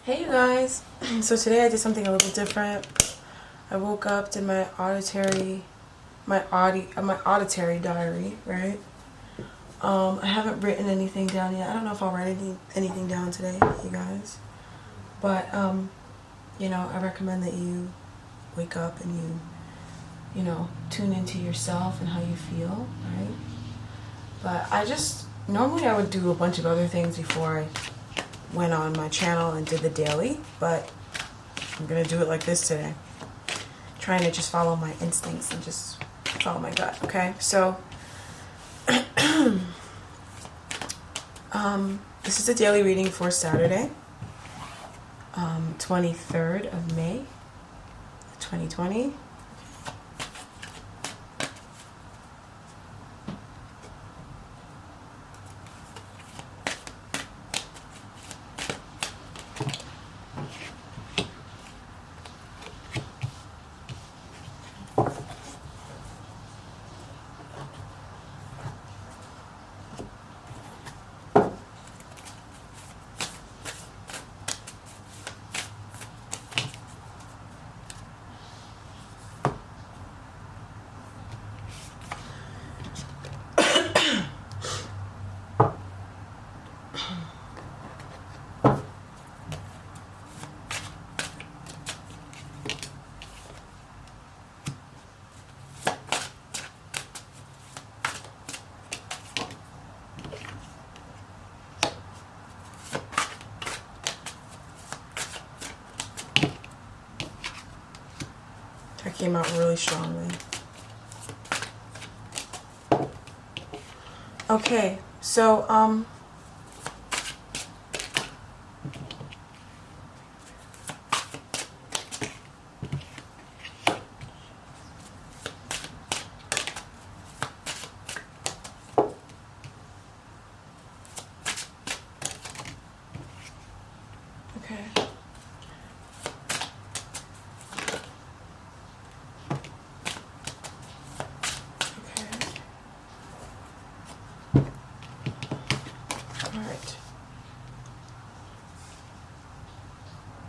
Hey you guys, so today I did something a little different. I woke up, did my auditory diary, right? I haven't written anything down yet. I don't know if I'll write anything down today, you guys. But I recommend that you wake up and you tune into yourself and how you feel, right? But normally I would do a bunch of other things before I went on my channel and did the daily, but I'm gonna do it like this today. Trying to just follow my instincts and just follow my gut, okay? So this is the daily reading for Saturday, 23rd of May, 2020. That came out really strongly. Okay, so okay.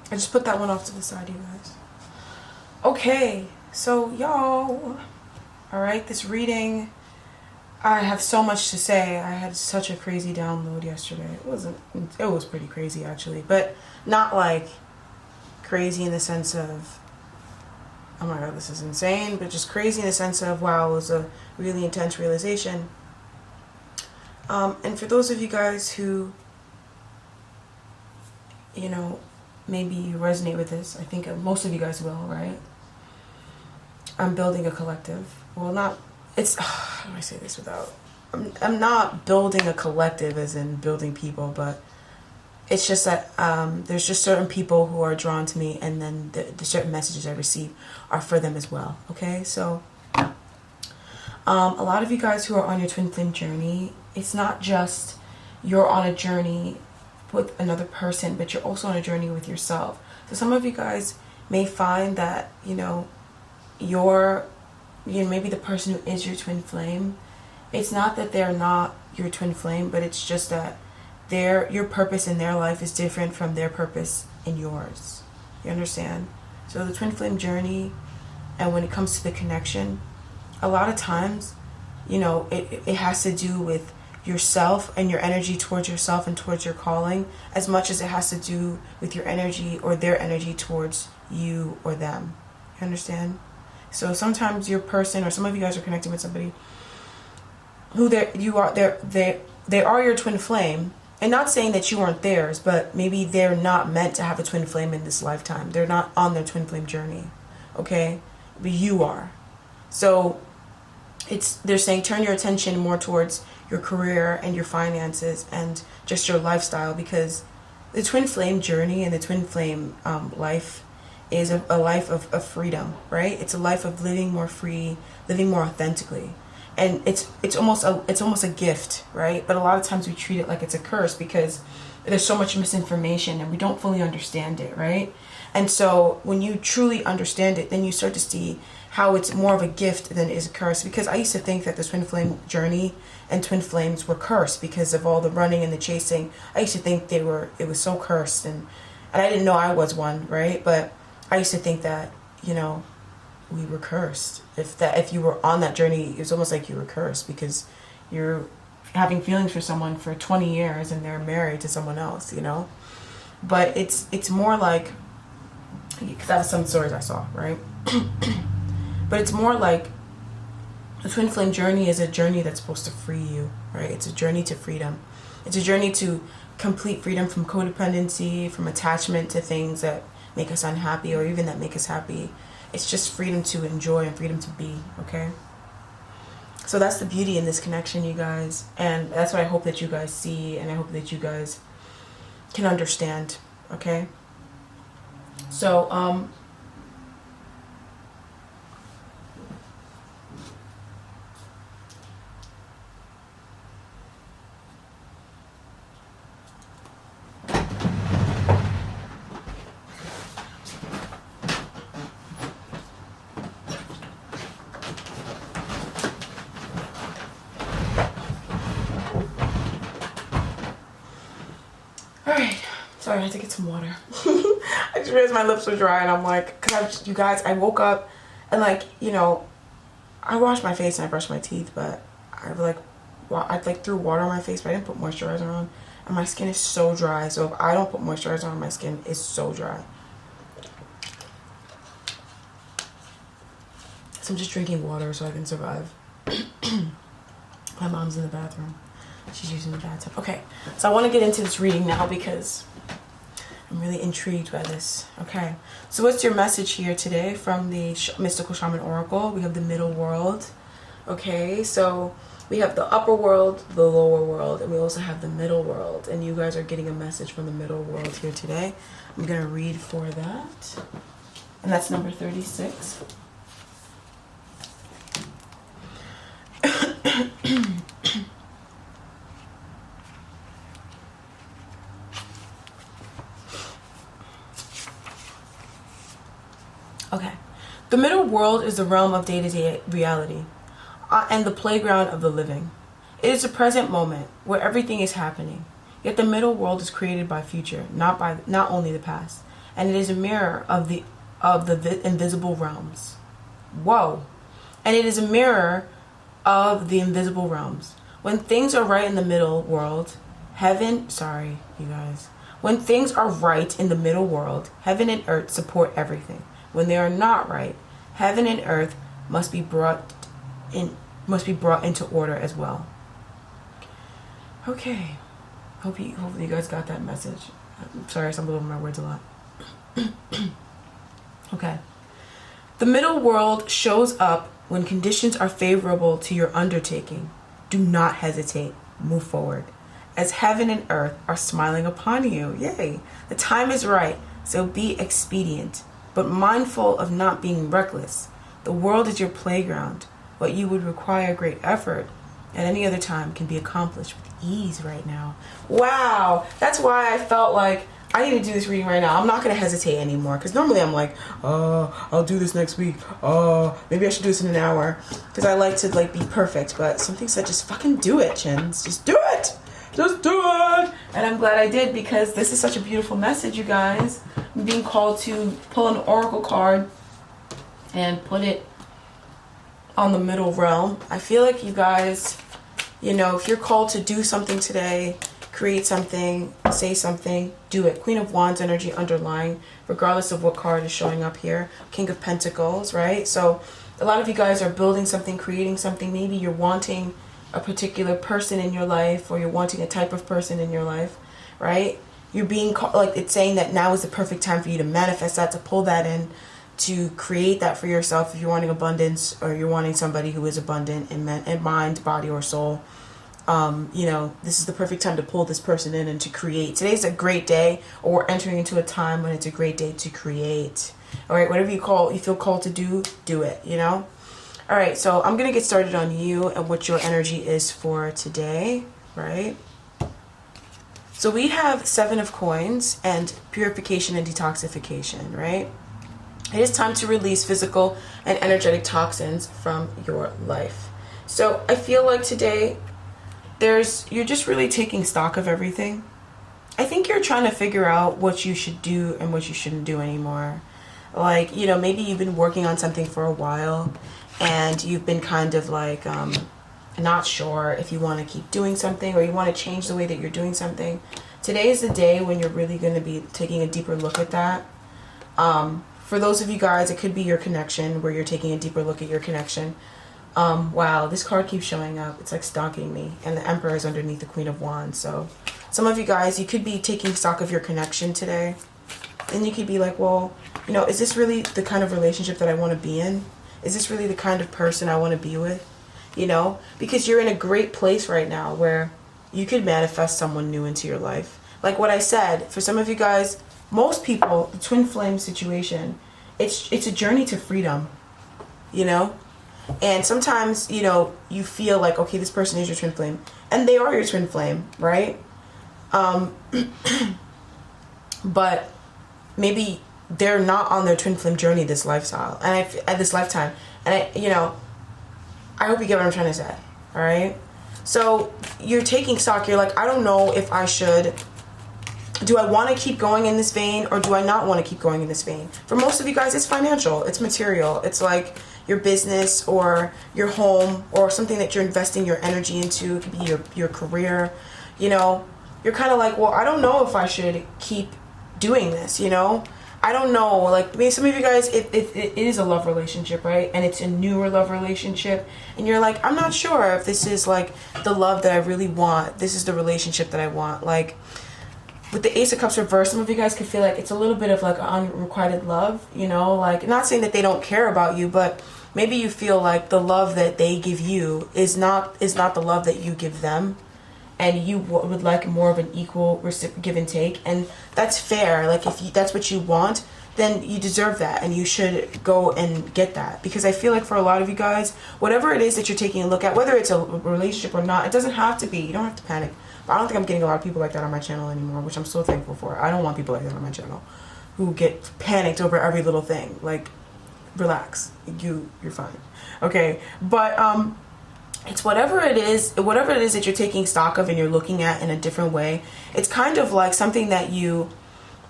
I just put that one off to the side, you guys. Okay, so y'all, alright, this reading, I have so much to say. I had such a crazy download yesterday. It was pretty crazy actually, but not like crazy in the sense of, oh my god, this is insane, but just crazy in the sense of, wow, it was a really intense realization. And for those of you guys who, maybe you resonate with this, I think most of you guys will, right? I'm building a collective. Well, how do I say this without, I'm not building a collective as in building people, but it's just that there's just certain people who are drawn to me, and then the certain messages I receive are for them as well, okay? So a lot of you guys who are on your twin flame journey, it's not just you're on a journey with another person, but you're also on a journey with yourself. So some of you guys may find that, maybe the person who is your twin flame, it's not that they're not your twin flame, but it's just that your purpose in their life is different from their purpose in yours. You understand? So the twin flame journey, and when it comes to the connection, a lot of times, it has to do with yourself and your energy towards yourself and towards your calling, as much as it has to do with your energy or their energy towards you or them. You understand? So sometimes your person, or some of you guys are connecting with somebody who they are your twin flame, and not saying that you aren't theirs, but maybe they're not meant to have a twin flame in this lifetime. They're not on their twin flame journey, okay? But you are. So they're saying turn your attention more towards your career and your finances and just your lifestyle, because the twin flame journey and the twin flame life is a life of freedom, right? It's a life of living more free, living more authentically. And it's almost a gift, right? But a lot of times we treat it like it's a curse because there's so much misinformation and we don't fully understand it, right? And so when you truly understand it, then you start to see how it's more of a gift than it is a curse. Because I used to think that the twin flame journey and twin flames were cursed because of all the running and the chasing. I used to think it was so cursed, and And I didn't know I was one, right? But I used to think that, you know, we were cursed. If you were on that journey, it was almost like you were cursed, because you're having feelings for someone for 20 years and they're married to someone else, you know? But it's more like, because that was some stories I saw, right? But it's more like the twin flame journey is a journey that's supposed to free you, right? It's a journey to freedom. It's a journey to complete freedom from codependency, from attachment to things that make us unhappy or even that make us happy. It's just freedom to enjoy and freedom to be, okay? So that's the beauty in this connection, you guys. And that's what I hope that you guys see, and I hope that you guys can understand, okay? So, alright, sorry, I had to get some water. I just realized my lips were dry, and I'm like, because you guys, I woke up and, like, you know, I washed my face and I brushed my teeth, but I threw water on my face, but I didn't put moisturizer on, and my skin is so dry. So if I don't put moisturizer on, my skin is so dry. So I'm just drinking water so I can survive. My mom's in the bathroom. She's using the bathtub. Okay, so I want to get into this reading now because I'm really intrigued by this. Okay, so what's your message here today from the Mystical Shaman Oracle? We have the middle world. Okay, so we have the upper world, the lower world, and we also have the middle world. And you guys are getting a message from the middle world here today. I'm going to read for that. And that's number 36. Okay. The middle world is the realm of day-to-day reality and the playground of the living. It is a present moment where everything is happening. Yet the middle world is created by future, not only the past, and it is a mirror of the invisible realms. Whoa. And it is a mirror of the invisible realms. When things are right in the middle world, when things are right in the middle world, heaven and earth support everything. When they are not right, heaven and earth must be brought into order as well. Okay. Hopefully you guys got that message. I'm sorry, I stumbled over my words a lot. Okay. The middle world shows up when conditions are favorable to your undertaking. Do not hesitate. Move forward. As heaven and earth are smiling upon you. Yay. The time is right, so be expedient, but mindful of not being reckless. The world is your playground. What you would require great effort at any other time can be accomplished with ease right now. Wow. That's why I felt like I need to do this reading right now. I'm not going to hesitate anymore, because normally I'm like, I'll do this next week. Maybe I should do this in an hour, because I like to be perfect. But something said, just fucking do it, Chins. Just do it. Just do it. And I'm glad I did, because this is such a beautiful message, you guys. I'm being called to pull an oracle card and put it on the middle realm. I feel like you guys, if you're called to do something today, create something, say something, do it. Queen of Wands energy underlying, regardless of what card is showing up here. King of Pentacles, right? So a lot of you guys are building something, creating something. Maybe you're wanting a particular person in your life, or you're wanting a type of person in your life, right? You're being called, it's saying that now is the perfect time for you to manifest that, to pull that in, to create that for yourself. If you're wanting abundance, or you're wanting somebody who is abundant in mind, body, or soul, this is the perfect time to pull this person in and to create. Today's a great day, or we're entering into a time when it's a great day to create. All right, whatever you feel called to do it, All right, so I'm going to get started on you and what your energy is for today, right? So we have 7 of coins and purification and detoxification, right? It is time to release physical and energetic toxins from your life. So I feel like today you're just really taking stock of everything. I think you're trying to figure out what you should do and what you shouldn't do anymore. Like, you know, maybe you've been working on something for a while and you've been kind of like not sure if you want to keep doing something or you want to change the way that you're doing something. Today is the day when you're really going to be taking a deeper look at that. For those of you guys, it could be your connection, where you're taking a deeper look at your connection. Wow, this card keeps showing up. It's like stalking me. And the Emperor is underneath the Queen of Wands. So some of you guys, you could be taking stock of your connection today. And you could be like, well, you know, is this really the kind of relationship that I want to be in? Is this really the kind of person I want to be with? You know, because you're in a great place right now where you could manifest someone new into your life. Like what I said, for some of you guys, most people, the twin flame situation, it's a journey to freedom, you know? And sometimes, you know, you feel like, okay, this person is your twin flame. And they are your twin flame, right? But maybe they're not on their twin flame journey this lifestyle. And at this lifetime. And I hope you get what I'm trying to say. All right? So you're taking stock. You're like, I don't know if I should. Do I want to keep going in this vein or do I not want to keep going in this vein? For most of you guys, it's financial. It's material. It's like your business or your home or something that you're investing your energy into. It could be your career. You know, you're kind of like, well, I don't know if I should keep doing this, you know? I don't know. Like, maybe some of you guys, it is a love relationship, right? And it's a newer love relationship. And you're like, I'm not sure if this is like the love that I really want. This is the relationship that I want. Like, with the Ace of Cups reversed, some of you guys could feel like it's a little bit of like unrequited love, you know? Like, not saying that they don't care about you, but maybe you feel like the love that they give you is not the love that you give them. And you would like more of an equal give and take. And that's fair. Like, if that's what you want, then you deserve that. And you should go and get that. Because I feel like for a lot of you guys, whatever it is that you're taking a look at, whether it's a relationship or not, it doesn't have to be. You don't have to panic. But I don't think I'm getting a lot of people like that on my channel anymore, which I'm so thankful for. I don't want people like that on my channel who get panicked over every little thing. Like, relax. You're fine. Okay? But, it's whatever it is that you're taking stock of and you're looking at in a different way. It's kind of like something that you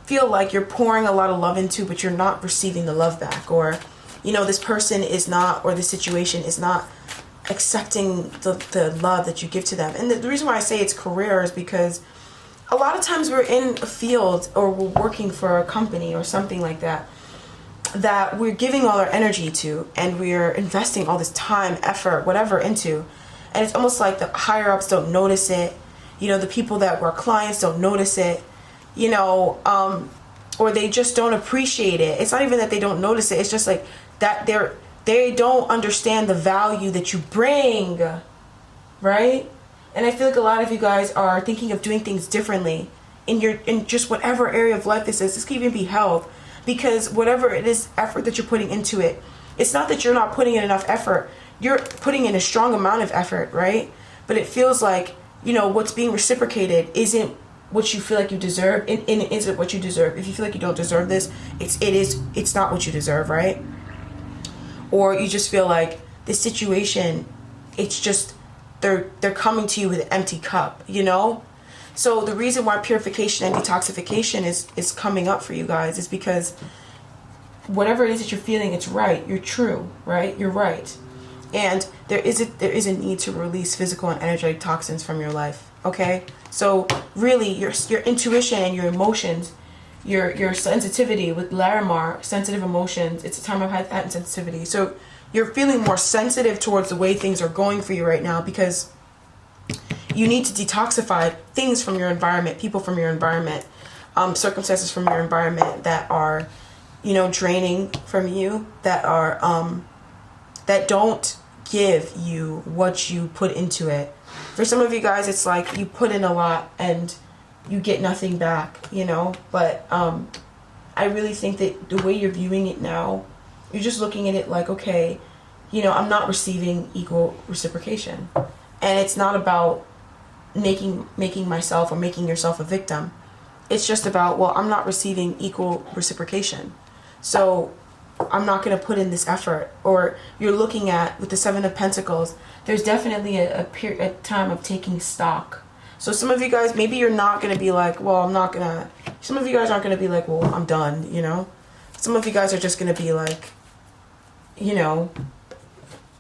feel like you're pouring a lot of love into, but you're not receiving the love back. Or, you know, this person is not, or the situation is not accepting the love that you give to them. And the reason why I say it's career is because a lot of times we're in a field or we're working for a company or something like that we're giving all our energy to, and we're investing all this time, effort, whatever into. And it's almost like the higher ups don't notice it. You know, the people that were clients don't notice it, you know, or they just don't appreciate it. It's not even that they don't notice it. It's just like that they don't understand the value that you bring, right? And I feel like a lot of you guys are thinking of doing things differently in just whatever area of life this is. This could even be health. Because whatever it is, effort that you're putting into it, it's not that you're not putting in enough effort. You're putting in a strong amount of effort, right? But it feels like, you know, what's being reciprocated isn't what you feel like you deserve. And it isn't what you deserve. If you feel like you don't deserve this, it's not what you deserve, right? Or you just feel like this situation, it's just, they're coming to you with an empty cup, you know? So the reason why purification and detoxification is coming up for you guys is because whatever it is that you're feeling, it's right. You're true, right? You're right. And there is a need to release physical and energetic toxins from your life, okay? So really, your intuition and your emotions, your sensitivity with Larimar, sensitive emotions, it's a time of heightened sensitivity. So you're feeling more sensitive towards the way things are going for you right now because you need to detoxify things from your environment, people from your environment, circumstances from your environment that are, you know, draining from you, that are, that don't give you what you put into it. For some of you guys, it's like you put in a lot and you get nothing back, you know, but I really think that the way you're viewing it now, you're just looking at it like, okay, you know, I'm not receiving equal reciprocation. And it's not about making myself or making yourself a victim. It's just about, well, I'm not receiving equal reciprocation. So I'm not going to put in this effort. Or you're looking at, with the Seven of Pentacles, there's definitely a time of taking stock. So some of you guys, maybe you're not going to be like, well, I'm not going to, some of you guys aren't going to be like, well, I'm done, you know. Some of you guys are just going to be like, you know,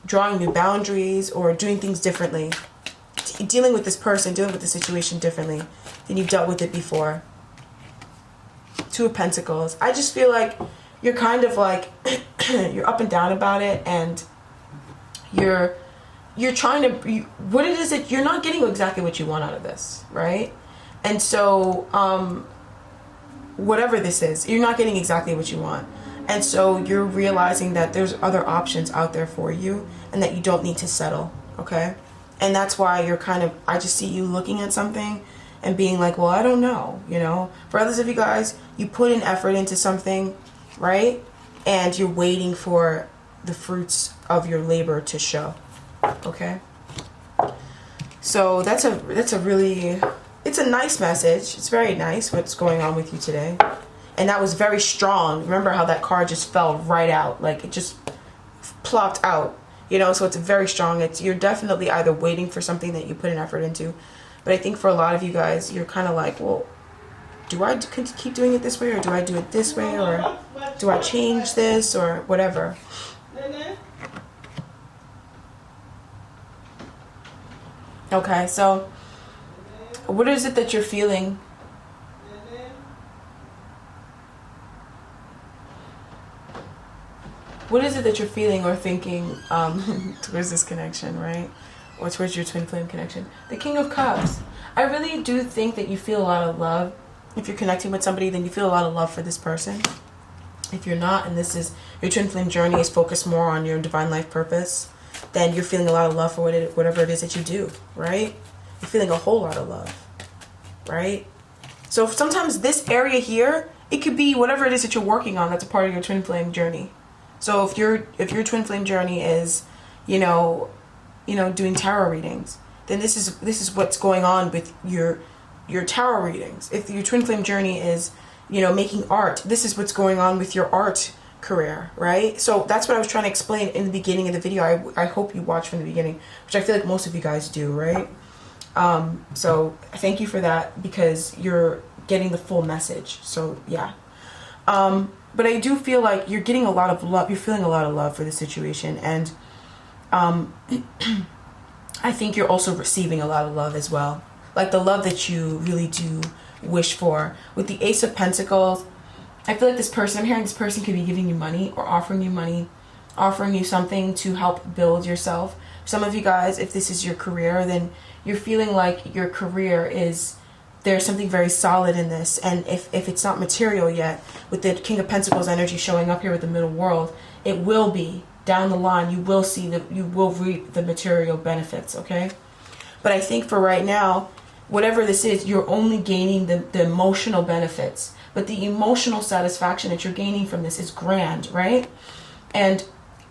drawing new boundaries or doing things differently. Dealing with this person, dealing with the situation differently than you've dealt with it before. Two of Pentacles. I just feel like you're kind of like, you're up and down about it, and you're trying to, what it is that you're not getting exactly what you want out of this, right? And so, whatever this is, you're not getting exactly what you want. And so you're realizing that there's other options out there for you and that you don't need to settle, okay? And that's why you're kind of, I just see you looking at something and being like, well, I don't know, you know? For others of you guys, you put an effort into something, right? And you're waiting for the fruits of your labor to show, okay? So that's a really, it's a nice message. It's very nice what's going on with you today. And that was very strong. Remember how that card just fell right out, like it just plopped out, you know? So it's very strong. You're definitely either waiting for something that you put an effort into. But I think for a lot of you guys, you're kind of like, well, do I keep doing it this way, or do I do it this way, or do I change this, or whatever? Okay, so what is it that you're feeling? What is it that you're feeling or thinking towards this connection, right? Or towards your twin flame connection? The King of Cups. I really do think that you feel a lot of love. If you're connecting with somebody, then you feel a lot of love for this person. If you're not, and this is your twin flame journey is focused more on your divine life purpose, then you're feeling a lot of love for whatever it is that you do, right? You're feeling a whole lot of love, right? So sometimes this area here, it could be whatever it is that you're working on that's a part of your twin flame journey. So if your twin flame journey is, you know, doing tarot readings, then this is what's going on with your tarot readings. If your twin flame journey is, you know, making art, this is what's going on with your art career, right? So that's what I was trying to explain in the beginning of the video. I hope you watch from the beginning, which I feel like most of you guys do, right? So thank you for that, because you're getting the full message. So yeah. But I do feel like you're getting a lot of love. You're feeling a lot of love for the situation. And I think you're also receiving a lot of love as well. Like the love that you really do wish for. With the Ace of Pentacles, I feel like this person, I'm hearing this person could be giving you money or offering you money, offering you something to help build yourself. Some of you guys, if this is your career, then you're feeling like your career is, there's something very solid in this. And if it's not material yet, with the King of Pentacles energy showing up here with the middle world, it will be down the line. You will see that you will reap the material benefits, okay? But I think for right now, whatever this is, you're only gaining the emotional benefits. But the emotional satisfaction that you're gaining from this is grand, right? And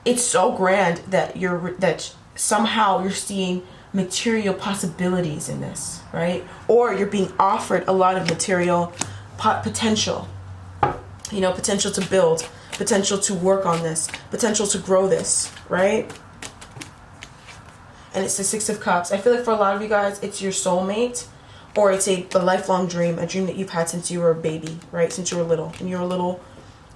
it's so grand that somehow you're seeing material possibilities in this, right? Or you're being offered a lot of material potential, you know, potential to build, potential to work on this, potential to grow this, right? And it's the Six of Cups. I feel like for a lot of you guys, it's your soulmate, or it's a lifelong dream, a dream that you've had since you were a baby, right? Since you were little. And you were little,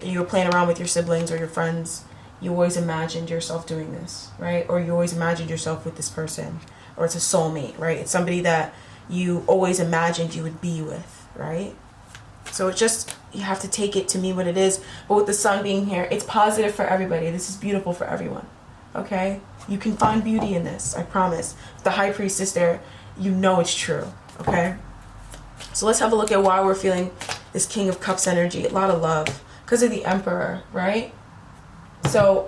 and you were playing around with your siblings or your friends. You always imagined yourself doing this, right? Or you always imagined yourself with this person. Or it's a soulmate, right? It's somebody that you always imagined you would be with, right? So it's just, you have to take it to mean what it is. But with the sun being here, it's positive for everybody. This is beautiful for everyone, okay? You can find beauty in this, I promise. The High Priestess there, you know it's true, okay? So let's have a look at why we're feeling this King of Cups energy. A lot of love because of the Emperor, right? So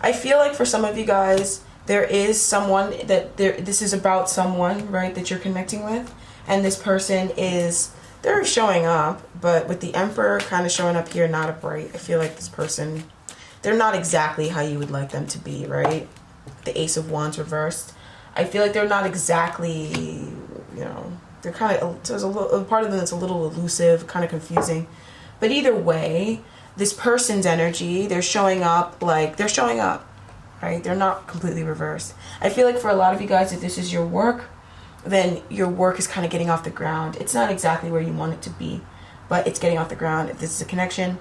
I feel like for some of you guys, there is someone this is about someone, right, that you're connecting with. And this person they're showing up, but with the Emperor kind of showing up here, not upright. I feel like this person, they're not exactly how you would like them to be, right? The Ace of Wands reversed. I feel like they're not exactly, you know, they're kind of, there's a part of them that's a little elusive, kind of confusing. But either way, this person's energy, they're showing up, right? They're not completely reversed. I feel like for a lot of you guys, if this is your work, then your work is kind of getting off the ground. It's not exactly where you want it to be, but it's getting off the ground. If this is a connection,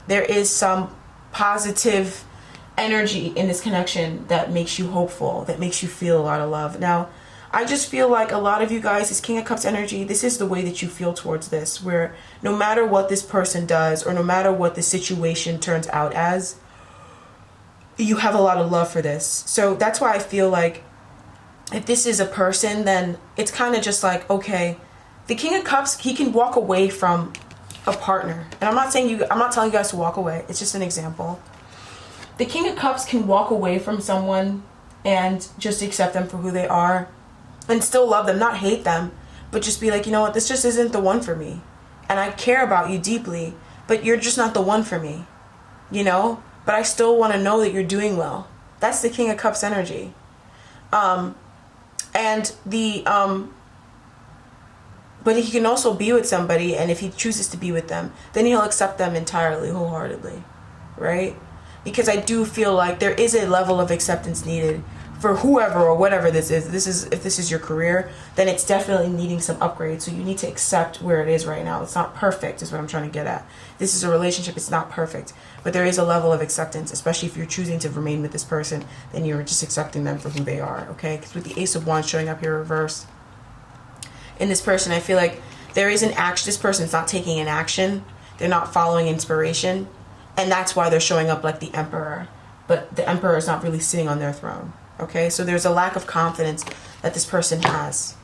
there is some positive energy in this connection that makes you hopeful, that makes you feel a lot of love. Now, I just feel like a lot of you guys, this King of Cups energy, this is the way that you feel towards this, where no matter what this person does or no matter what the situation turns out as, you have a lot of love for this. So that's why I feel like if this is a person, then it's kind of just like, okay, the King of Cups, he can walk away from a partner. And I'm not telling you guys to walk away. It's just an example. The King of Cups can walk away from someone and just accept them for who they are and still love them, not hate them, but just be like, you know what, this just isn't the one for me. And I care about you deeply, but you're just not the one for me, you know? But I still want to know that you're doing well. That's the King of Cups energy. But he can also be with somebody, and if he chooses to be with them, then he'll accept them entirely, wholeheartedly, right? Because I do feel like there is a level of acceptance needed for whoever or whatever this is. If this is your career, then it's definitely needing some upgrades. So you need to accept where it is right now. It's not perfect, is what I'm trying to get at. This is a relationship. It's not perfect, but there is a level of acceptance, especially if you're choosing to remain with this person, then you're just accepting them for who they are, okay? Because with the Ace of Wands showing up here reversed, in this person, I feel like there is an action. This person's not taking an action. They're not following inspiration. And that's why they're showing up like the Emperor. But the Emperor is not really sitting on their throne. Okay? So there's a lack of confidence that this person has.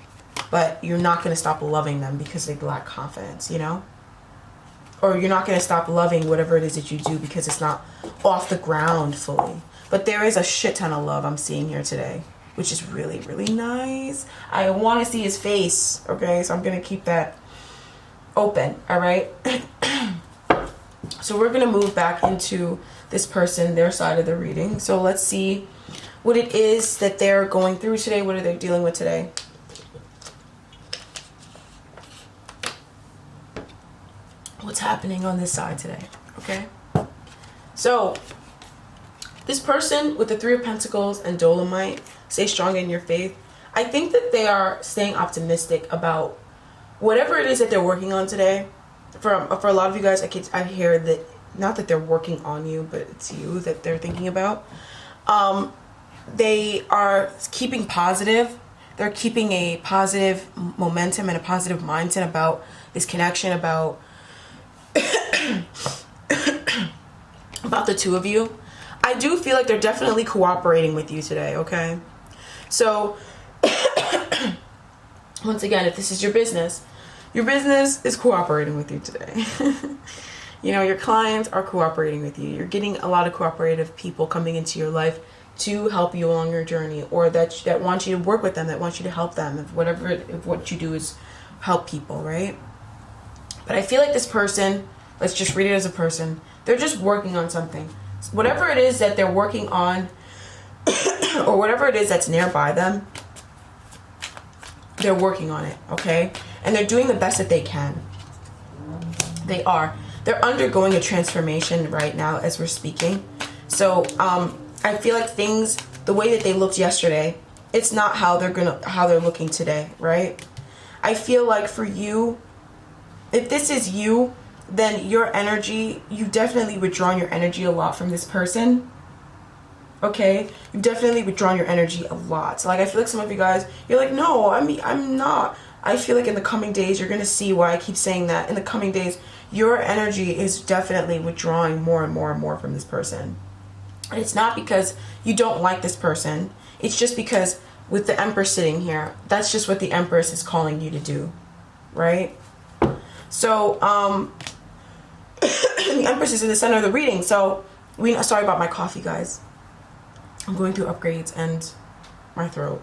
But you're not going to stop loving them because they lack confidence, you know? Or you're not going to stop loving whatever it is that you do because it's not off the ground fully. But there is a shit ton of love I'm seeing here today, which is really, really nice. I want to see his face, okay? So I'm going to keep that open, all right? So we're going to move back into this person, their side of the reading. So let's see what it is that they're going through today. What are they dealing with today? What's happening on this side today, okay? So this person with the Three of Pentacles and Dolomite, stay strong in your faith. I think that they are staying optimistic about whatever it is that they're working on today. For a lot of you guys, I hear that, not that they're working on you, but it's you that they're thinking about. They are keeping positive. They're keeping a positive momentum and a positive mindset about this connection, about about the two of you. I do feel like they're definitely cooperating with you today, okay? So, once again, if this is your business is cooperating with you today. You know, your clients are cooperating with you. You're getting a lot of cooperative people coming into your life to help you along your journey, or that want you to work with them, that want you to help them, if what you do is help people, right? But I feel like this person, let's just read it as a person, they're just working on something. Whatever it is that they're working on, or whatever it is that's nearby them, they're working on it, okay? And they're doing the best that they can. They are. They're undergoing a transformation right now as we're speaking. So I feel like things, the way that they looked yesterday, it's not how they're looking today, right? I feel like for you, if this is you, then your energy, you've definitely withdrawn your energy a lot from this person. Okay? You've definitely withdrawn your energy a lot. So like, I feel like some of you guys, you're like, no, I'm not. I feel like in the coming days, you're going to see why I keep saying that. In the coming days, your energy is definitely withdrawing more and more and more from this person. And it's not because you don't like this person. It's just because with the Empress sitting here, that's just what the Empress is calling you to do. Right? So, the Empress is in the center of the reading. So, sorry about my coffee, guys. I'm going through upgrades and my throat.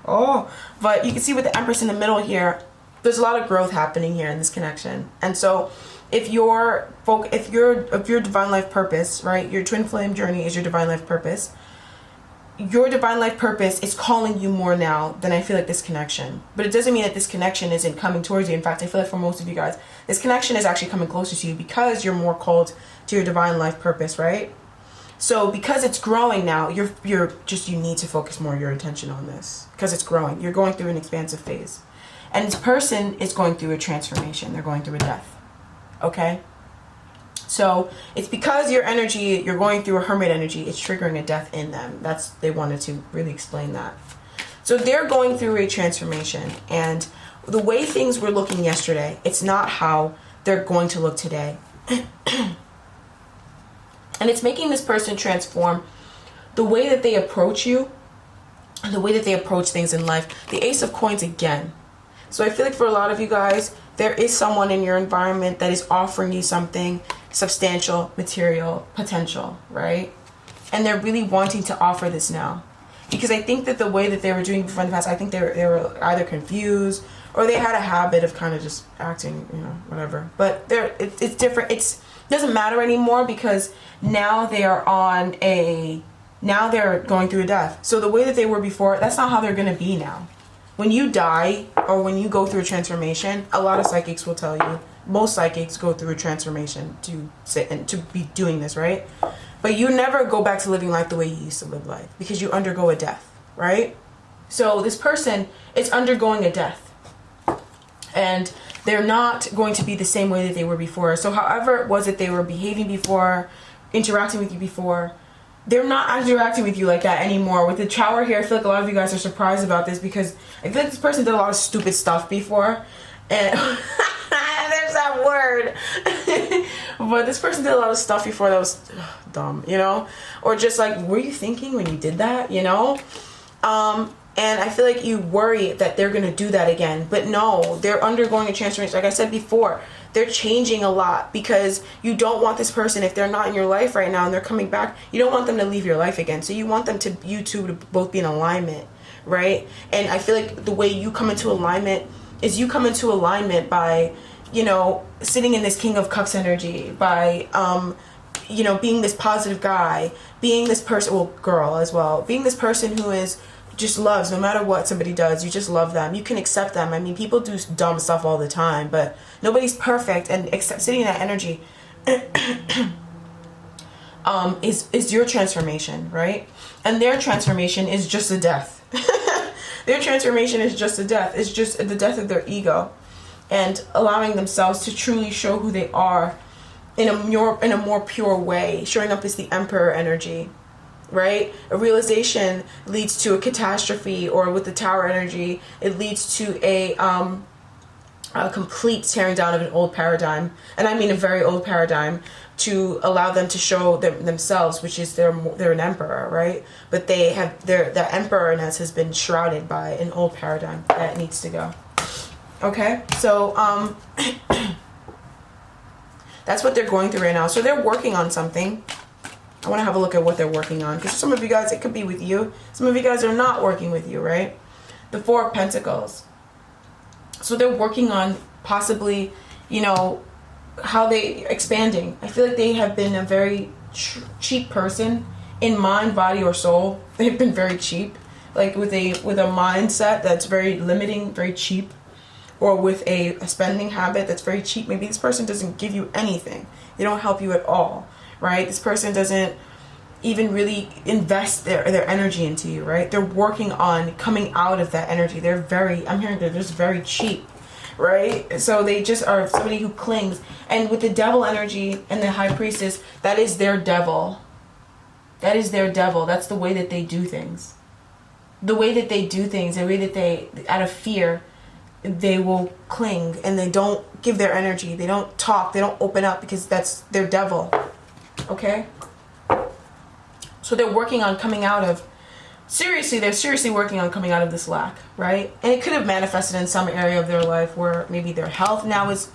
Oh, but you can see with the Empress in the middle here, there's a lot of growth happening here in this connection. And so if your divine life purpose, right, your twin flame journey is your divine life purpose, your divine life purpose is calling you more now than I feel like this connection. But it doesn't mean that this connection isn't coming towards you. In fact, I feel like for most of you guys, this connection is actually coming closer to you because you're more called to your divine life purpose, right? So because it's growing now, you need to focus more of your attention on this because it's growing. You're going through an expansive phase. And this person is going through a transformation. They're going through a death. Okay? So it's because your energy, you're going through a hermit energy, it's triggering a death in them. They wanted to really explain that. So they're going through a transformation. And the way things were looking yesterday, it's not how they're going to look today. And it's making this person transform the way that they approach you, the way that they approach things in life. The Ace of Coins again. So I feel like for a lot of you guys, there is someone in your environment that is offering you something substantial, material, potential, right? And they're really wanting to offer this now. Because I think that the way that they were doing before in the past, I think they were either confused or they had a habit of kind of just acting, whatever. But it's different. It doesn't matter anymore because now they're going through a death. So the way that they were before, that's not how they're going to be now. When you die or when you go through a transformation, a lot of psychics will tell you, most psychics go through a transformation to be doing this, right? But you never go back to living life the way you used to live life because you undergo a death, right? So this person is undergoing a death. And they're not going to be the same way that they were before. So however it was that they were behaving before, interacting with you before, they're not interacting with you like that anymore. With the Tower here, I feel like a lot of you guys are surprised about this because I feel like this person did a lot of stupid stuff before. And there's that word. But this person did a lot of stuff before that was dumb, Or just like, were you thinking when you did that, And I feel like you worry that they're going to do that again. But no, they're undergoing a transformation. Like I said before, they're changing a lot because you don't want this person, if they're not in your life right now and they're coming back, you don't want them to leave your life again. So you want you two to both be in alignment, right? And I feel like the way you come into alignment is you come into alignment by, sitting in this King of Cups energy, by, being this positive guy, being this person, well, girl as well, being this person who is just loves no matter what somebody does. You just love them. You can accept them. I mean, people do dumb stuff all the time, but nobody's perfect. And sitting in that energy is your transformation, right? And their transformation is just a death. Their transformation is just a death. It's just the death of their ego and allowing themselves to truly show who they are in a more pure way, showing up as the Emperor energy. Right? A realization leads to a catastrophe, or with the Tower energy, it leads to a complete tearing down of an old paradigm. And I mean a very old paradigm, to allow them to show themselves, which is they're an emperor, right? But their emperorness has been shrouded by an old paradigm that needs to go. Okay? So, that's what they're going through right now. So they're working on something. I want to have a look at what they're working on. Because some of you guys, it could be with you. Some of you guys are not working with you, right? The Four of Pentacles. So they're working on possibly, how they expanding. I feel like they have been a very cheap person in mind, body, or soul. They've been very cheap. Like with a mindset that's very limiting, very cheap. Or with a spending habit that's very cheap. Maybe this person doesn't give you anything. They don't help you at all. Right? This person doesn't even really invest their energy into you, right? They're working on coming out of that energy. I'm hearing they're just very cheap, right? So they just are somebody who clings. And with the Devil energy and the High Priestess, that is their devil. That is their devil. That's the way that they do things. The way that they do things, the way that they, out of fear, they will cling and they don't give their energy. They don't talk. They don't open up because that's their devil. Okay? So they're working on coming out of, they're seriously working on coming out of this lack, right? And it could have manifested in some area of their life where maybe their health now is,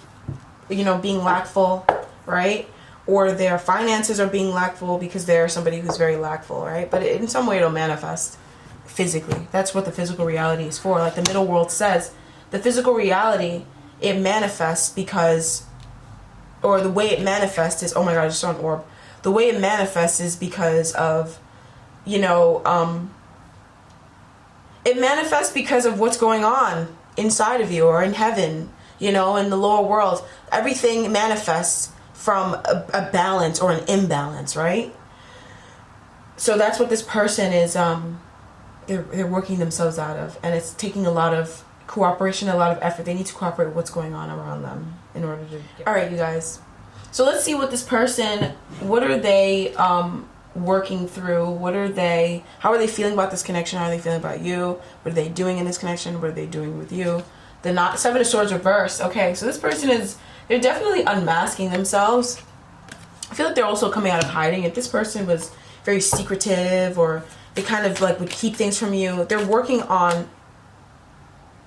being lackful, right? Or their finances are being lackful because they're somebody who's very lackful, right? But in some way it'll manifest physically. That's what the physical reality is for. Like the middle world says, the physical reality, it manifests because, or the way it manifests is, oh my God, I just saw an orb. The way it manifests is because of, it manifests because of what's going on inside of you or in heaven, in the lower world. Everything manifests from a balance or an imbalance, right? So that's what this person is, they're working themselves out of. And it's taking a lot of cooperation, a lot of effort. They need to cooperate with what's going on around them in order to get... All right, you guys. So let's see what this person, what are they working through? How are they feeling about this connection? How are they feeling about you? What are they doing in this connection? What are they doing with you? The Seven of Swords reversed. Okay, so this person they're definitely unmasking themselves. I feel like they're also coming out of hiding. If this person was very secretive, or they kind of like would keep things from you, they're working on,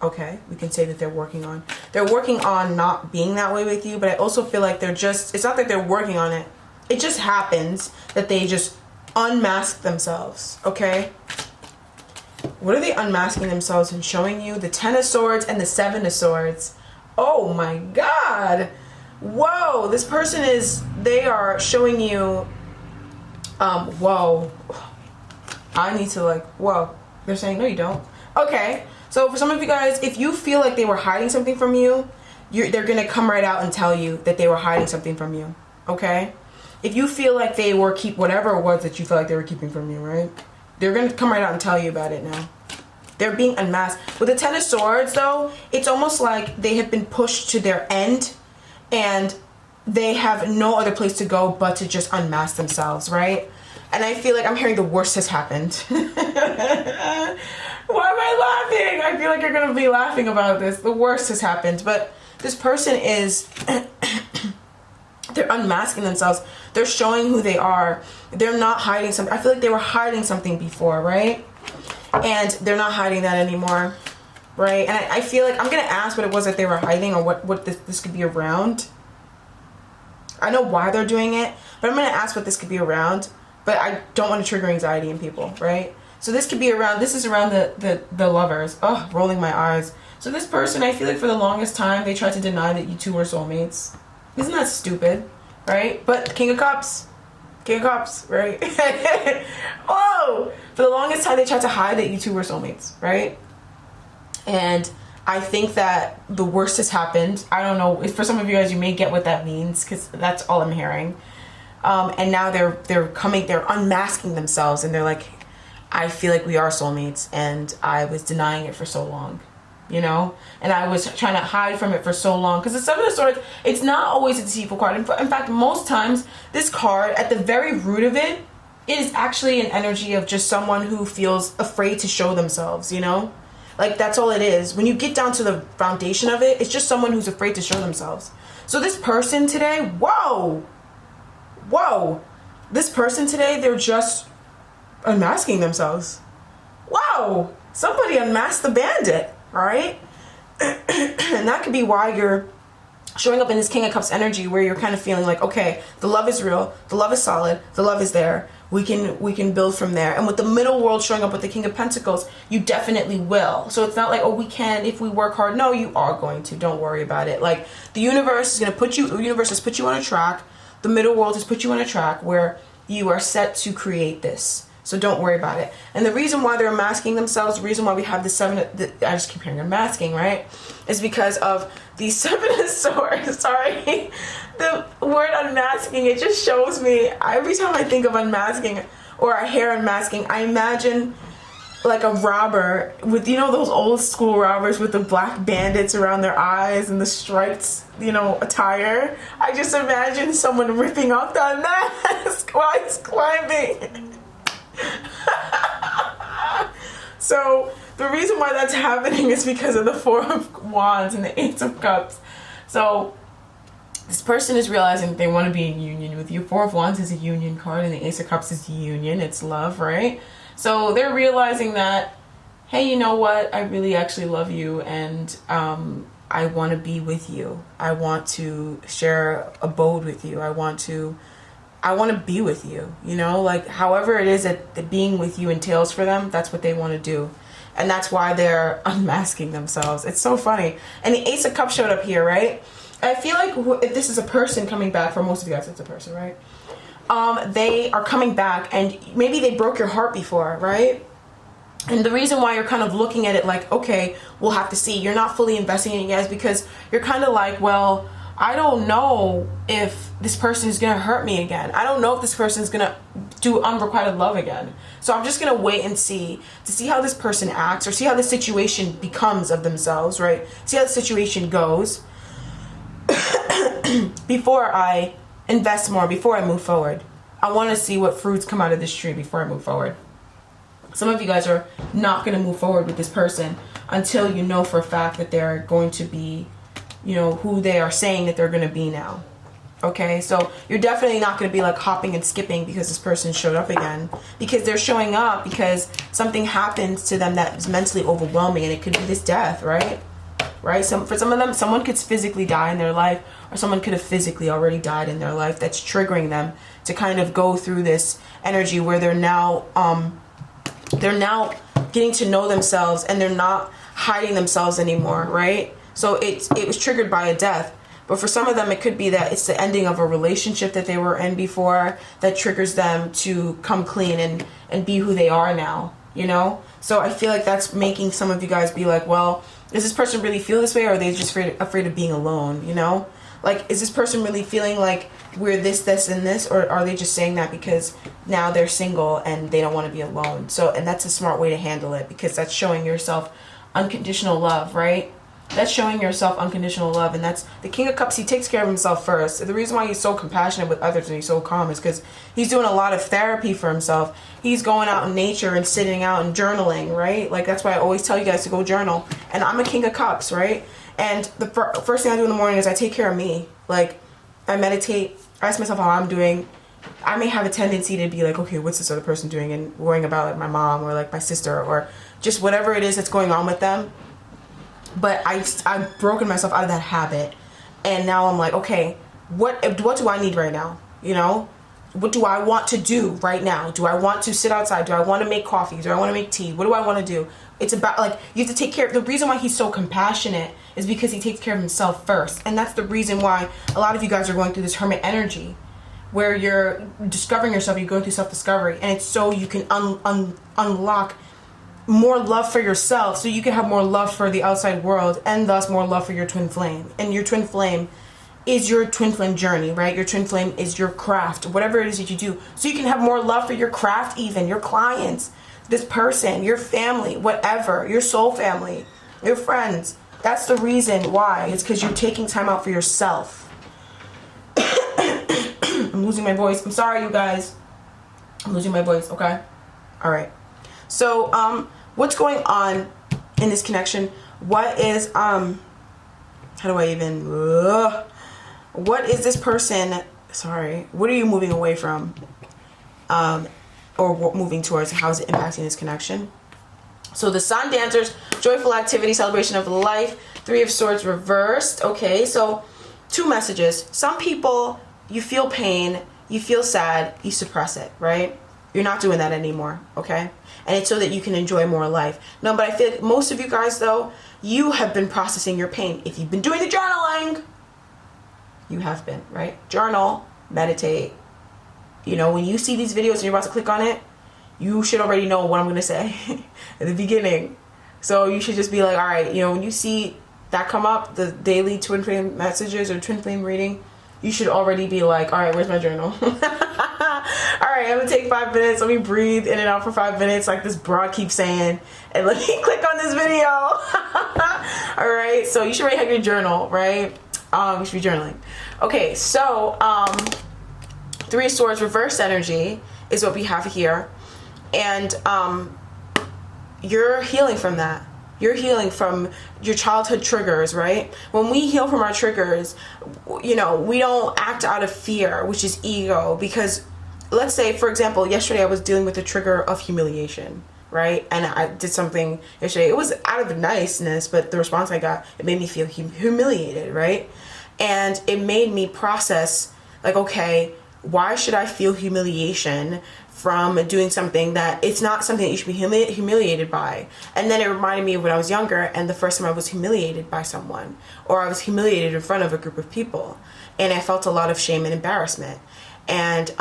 okay, we can say that they're working on not being that way with you. But I also feel like it's not that they're working on it. It just happens that they just unmask themselves, okay? What are they unmasking themselves and showing you? The Ten of Swords and the Seven of Swords. Oh my God. Whoa, this person they are showing you, whoa. I need to whoa. They're saying, no, you don't. Okay. So for some of you guys, if you feel like they were hiding something from you, they're going to come right out and tell you that they were hiding something from you. Okay? If you feel like they were whatever it was that you felt like they were keeping from you, right? They're going to come right out and tell you about it now. They're being unmasked. With the Ten of Swords, though, it's almost like they have been pushed to their end and they have no other place to go but to just unmask themselves, right? And I feel like I'm hearing the worst has happened. Why am I laughing? I feel like you're going to be laughing about this. The worst has happened. But this person is... they're unmasking themselves. They're showing who they are. They're not hiding something. I feel like they were hiding something before, right? And they're not hiding that anymore, right? And I feel like I'm going to ask what it was that they were hiding, or what this could be around. I know why they're doing it, but I'm going to ask what this could be around. But I don't want to trigger anxiety in people, right? So this could be around, this is around the lovers. Oh, rolling my eyes. So this person, I feel like for the longest time, they tried to deny that you two were soulmates. Isn't that stupid, right? But King of Cups, right? Whoa! For the longest time, they tried to hide that you two were soulmates, right? And I think that the worst has happened. I don't know. For some of you guys, you may get what that means, because that's all I'm hearing. And now they're unmasking themselves, and they're like, I feel like we are soulmates, and I was denying it for so long, you know? And I was trying to hide from it for so long. Because the Seven of Swords, it's not always a deceitful card. In fact, most times, this card, at the very root of it, it is actually an energy of just someone who feels afraid to show themselves, you know? Like, that's all it is. When you get down to the foundation of it, it's just someone who's afraid to show themselves. So this person today, whoa, this person today, they're just unmasking themselves. Wow, somebody unmasked the bandit, all right? And that could be why you're showing up in this King of Cups energy, where you're kind of feeling like, okay, the love is real, the love is solid, the love is there. We can build from there. And with the middle world showing up with the King of Pentacles, you definitely will. So it's not like, oh, we can if we work hard. No, you are going to. Don't worry about it. Like, the universe has put you on a track. The middle world has put you on a track where you are set to create this. So don't worry about it. And the reason why they're masking themselves, the reason why we have I just keep hearing unmasking, right? Is because of the Seven of Swords. Sorry. The word unmasking, it just shows me, every time I think of unmasking or a hair unmasking, I imagine like a robber with, you know, those old school robbers with the black bandits around their eyes and the striped, you know, attire. I just imagine someone ripping off that mask while he's climbing. So the reason why that's happening is because of the Four of Wands and the Ace of Cups. So this person is realizing they want to be in union with you. Four of Wands is a union card, and the Ace of Cups is union. It's love, right? So they're realizing that, hey, you know what? I really actually love you, and I want to be with you. I want to share abode with you. I want to be with you, you know? Like, however it is that being with you entails for them, that's what they want to do. And that's why they're unmasking themselves. It's so funny. And the Ace of Cups showed up here, right? I feel like if this is a person coming back, for most of you guys, it's a person, right? They are coming back, and maybe they broke your heart before, right? And the reason why you're kind of looking at it like, okay, we'll have to see. You're not fully investing in you guys because you're kind of like, well, I don't know if this person is going to hurt me again. I don't know if this person is going to do unrequited love again. So I'm just going to wait and see, to see how this person acts, or see how the situation becomes of themselves, right? See how the situation goes before I invest more, before I move forward. I want to see what fruits come out of this tree before I move forward. Some of you guys are not going to move forward with this person until you know for a fact that they're going to be, you know, who they are saying that they're going to be now. Okay, so you're definitely not going to be like hopping and skipping because this person showed up again, because they're showing up because something happens to them that is mentally overwhelming, and it could be this death, right? For some of them, someone could physically die in their life, or someone could have physically already died in their life. That's triggering them to kind of go through this energy where they're now getting to know themselves, and they're not hiding themselves anymore, right? So it was triggered by a death. But for some of them, it could be that it's the ending of a relationship that they were in before that triggers them to come clean and be who they are now, you know? So I feel like that's making some of you guys be like, well, does this person really feel this way, or are they just afraid of being alone, you know? Like, is this person really feeling like we're this, and this, or are they just saying that because now they're single and they don't want to be alone? So, and that's a smart way to handle it, because that's showing yourself unconditional love, right? That's showing yourself unconditional love, and that's the King of Cups. He takes care of himself first. The reason why he's so compassionate with others and he's so calm is because he's doing a lot of therapy for himself. He's going out in nature and sitting out and journaling, right? Like, that's why I always tell you guys to go journal. And I'm a King of Cups, right? And the first thing I do in the morning is I take care of me. Like, I meditate, I ask myself how I'm doing. I may have a tendency to be like, okay, what's this other person doing, and worrying about like my mom or like my sister or just whatever it is that's going on with them. But I've broken myself out of that habit, and now I'm like, okay, what do I need right now? You know, what do I want to do right now? Do I want to sit outside? Do I want to make coffee? Do I want to make tea? What do I want to do? It's about, like, you have to take care. The reason why he's so compassionate is because he takes care of himself first, and that's the reason why a lot of you guys are going through this hermit energy, where you're discovering yourself. You're going through self-discovery, and it's so you can unlock more love for yourself, so you can have more love for the outside world, and thus more love for your twin flame. And your twin flame is your twin flame journey, right? Your twin flame is your craft, whatever it is that you do, so you can have more love for your craft, even your clients, this person, your family, whatever, your soul family, your friends. That's the reason why. It's because you're taking time out for yourself. I'm losing my voice. I'm sorry, you guys. I'm losing my voice. Okay. All right. So, what's going on in this connection? What is, what is this person, what are you moving away from, or moving towards? How is it impacting this connection? So the Sun Dancers, joyful activity, celebration of life, 3 of Swords reversed. Okay, so 2 messages. Some people, you feel pain, you feel sad, you suppress it, right? You're not doing that anymore, okay? And it's so that you can enjoy more life. No, but I feel like most of you guys, though, you have been processing your pain. If you've been doing the journaling, you have been, right? Journal, meditate. You know, when you see these videos and you're about to click on it, you should already know what I'm going to say at the beginning. So you should just be like, all right, you know, when you see that come up, the daily twin flame messages or twin flame reading, you should already be like, all right, where's my journal? All right, I'm gonna take 5 minutes. Let me breathe in and out for 5 minutes, like this broad keeps saying, and let me click on this video. All right, so you should already have your journal, right? You should be journaling. Okay, so 3 of Swords reverse energy is what we have here, and you're healing from that. You're healing from your childhood triggers, right? When we heal from our triggers, you know, we don't act out of fear, which is ego. Because let's say, for example, yesterday I was dealing with the trigger of humiliation, right? And I did something yesterday. It was out of niceness, but the response I got, it made me feel humiliated, right? And it made me process, like, okay, why should I feel humiliation from doing something that it's not something that you should be humiliated by? And then it reminded me of when I was younger and the first time I was humiliated by someone, or I was humiliated in front of a group of people, and I felt a lot of shame and embarrassment. And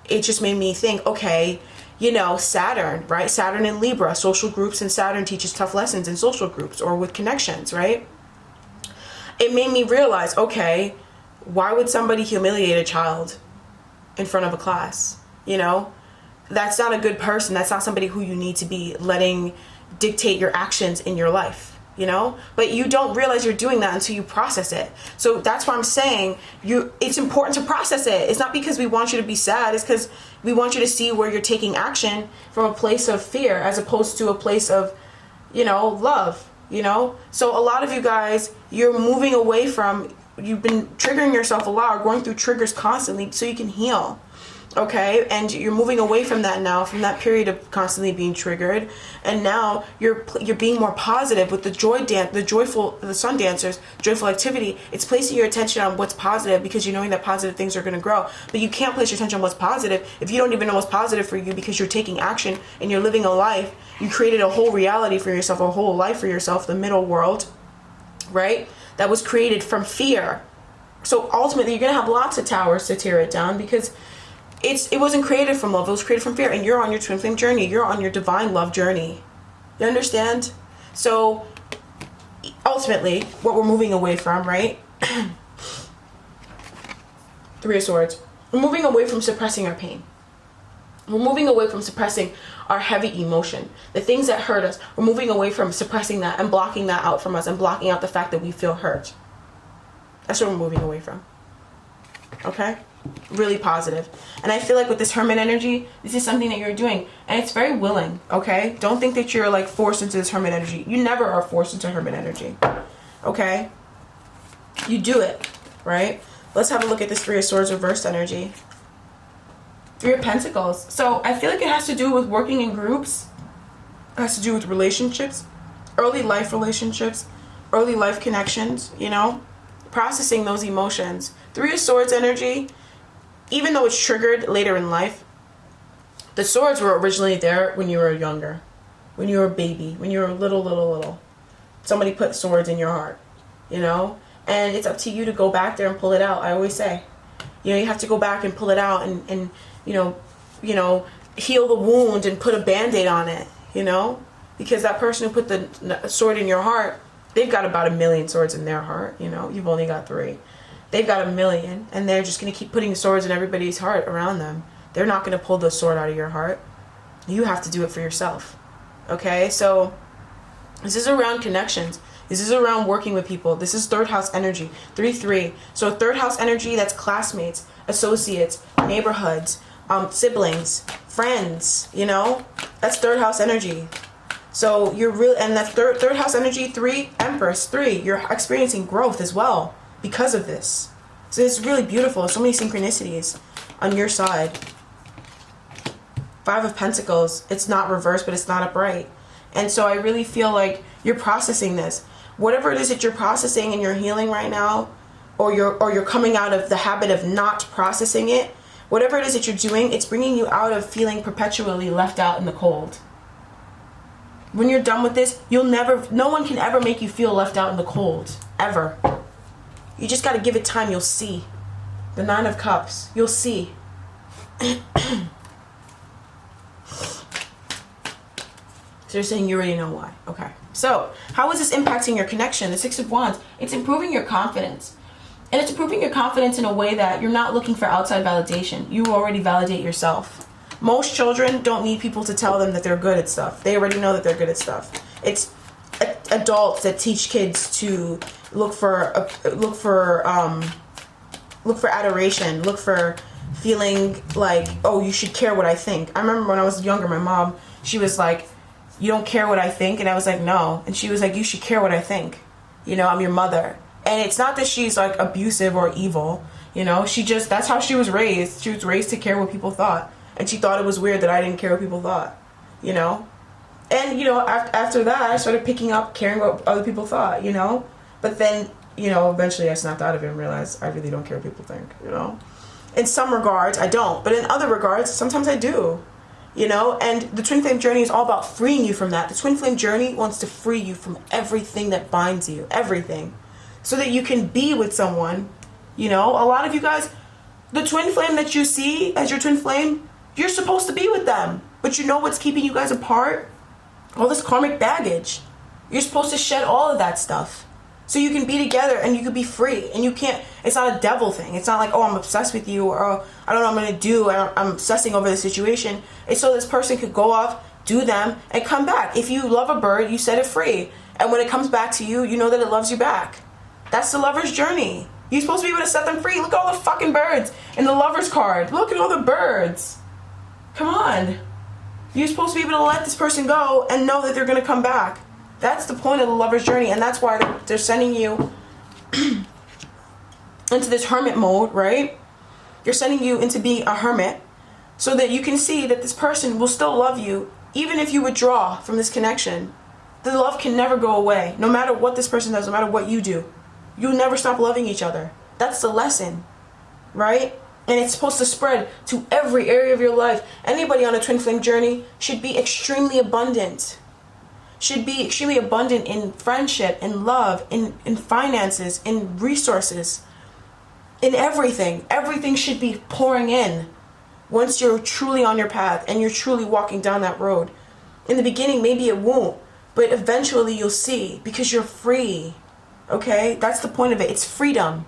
it just made me think, okay, you know, Saturn, right? Saturn in Libra, social groups, and Saturn teaches tough lessons in social groups or with connections, right? it made me realize, okay, why would somebody humiliate a child in front of a class? You know, that's not a good person. That's not somebody who you need to be letting dictate your actions in your life, you know? But you don't realize you're doing that until you process it. So that's why I'm saying it's important to process it. It's not because we want you to be sad. It's because we want you to see where you're taking action from a place of fear as opposed to a place of, you know, love, you know? So a lot of you guys, you're moving away from, you've been triggering yourself a lot or going through triggers constantly so you can heal. Okay, and you're moving away from that now, from that period of constantly being triggered, and now you're being more positive with the the sun dancers, joyful activity. It's placing your attention on what's positive because you're knowing that positive things are going to grow. But you can't place your attention on what's positive if you don't even know what's positive for you, because you're taking action and you're living a life. You created a whole reality for yourself, a whole life for yourself, the middle world, right? That was created from fear. So ultimately, you're going to have lots of towers to tear it down because it wasn't created from love. It was created from fear. And you're on your twin flame journey. You're on your divine love journey. You understand? So ultimately, what we're moving away from, right? Three of Swords. We're moving away from suppressing our pain. We're moving away from suppressing our heavy emotion. The things that hurt us. We're moving away from suppressing that and blocking that out from us and blocking out the fact that we feel hurt. That's what we're moving away from. Okay? Really positive. And I feel like with this Hermit energy, this is something that you're doing, and it's very willing. Okay, don't think that you're like forced into this Hermit energy. You never are forced into Hermit energy. Okay, you do it, right? Let's have a look at this Three of Swords reversed energy. Three of Pentacles. So I feel like it has to do with working in groups. It has to do with relationships, early life relationships, early life connections, you know, processing those emotions. Three of Swords energy, even though it's triggered later in life, the swords were originally there when you were younger, when you were a baby, when you were little. Somebody put swords in your heart, you know? And it's up to you to go back there and pull it out. I always say, you know, you have to go back and pull it out and you know, heal the wound and put a Band-Aid on it, you know? Because that person who put the sword in your heart, they've got about 1 million swords in their heart, you know? You've only got 3. They've got 1 million, and they're just going to keep putting swords in everybody's heart around them. They're not going to pull the sword out of your heart. You have to do it for yourself. Okay? So this is around connections. This is around working with people. This is third house energy. 3-3. So third house energy, that's classmates, associates, neighborhoods, siblings, friends, you know? That's third house energy. So you're real, and that's third house energy, 3, Empress, 3. You're experiencing growth as well because of this. So it's really beautiful. So many synchronicities on your side. 5 of Pentacles. It's not reversed, but it's not upright. And so I really feel like you're processing this. Whatever it is that you're processing and you're healing right now, or you're coming out of the habit of not processing it, whatever it is that you're doing, it's bringing you out of feeling perpetually left out in the cold. When you're done with this, no one can ever make you feel left out in the cold. Ever. You just got to give it time. You'll see. The 9 of Cups. You'll see. So you're saying you already know why. Okay. So how is this impacting your connection? The 6 of Wands. It's improving your confidence. And it's improving your confidence in a way that you're not looking for outside validation. You already validate yourself. Most children don't need people to tell them that they're good at stuff. They already know that they're good at stuff. It's adults that teach kids to look for adoration, look for feeling like, oh, you should care what I think. I remember when I was younger, my mom, she was like, you don't care what I think? And I was like, no. And she was like, you should care what I think. You know, I'm your mother. And it's not that she's like abusive or evil, you know, that's how she was raised. She was raised to care what people thought. And she thought it was weird that I didn't care what people thought, you know? And, you know, after that, I started picking up caring what other people thought, you know? But then, you know, eventually I snapped out of it and realized I really don't care what people think, you know? In some regards, I don't. But in other regards, sometimes I do, you know? And the Twin Flame Journey is all about freeing you from that. The Twin Flame Journey wants to free you from everything that binds you, everything. So that you can be with someone, you know? A lot of you guys, the Twin Flame that you see as your Twin Flame, you're supposed to be with them. But you know what's keeping you guys apart? All this karmic baggage. You're supposed to shed all of that stuff. So you can be together and you can be free. And you can't, it's not a devil thing. It's not like, oh, I'm obsessed with you, or oh, I don't know what I'm going to do, I'm obsessing over the situation. It's so this person could go off, do them, and come back. If you love a bird, you set it free. And when it comes back to you, you know that it loves you back. That's the lover's journey. You're supposed to be able to set them free. Look at all the fucking birds in the lover's card. Look at all the birds. Come on. You're supposed to be able to let this person go and know that they're going to come back. That's the point of the lover's journey, and that's why they're sending you into this hermit mode, right? They're sending you into being a hermit so that you can see that this person will still love you even if you withdraw from this connection. The love can never go away, no matter what this person does, no matter what you do. You'll never stop loving each other. That's the lesson, right? And it's supposed to spread to every area of your life. Anybody on a twin flame journey should be extremely abundant. Should be extremely abundant in friendship, in love, in finances, in resources, in everything. Everything should be pouring in once you're truly on your path and you're truly walking down that road. In the beginning, maybe it won't, but eventually you'll see, because you're free. Okay? That's the point of it. It's freedom.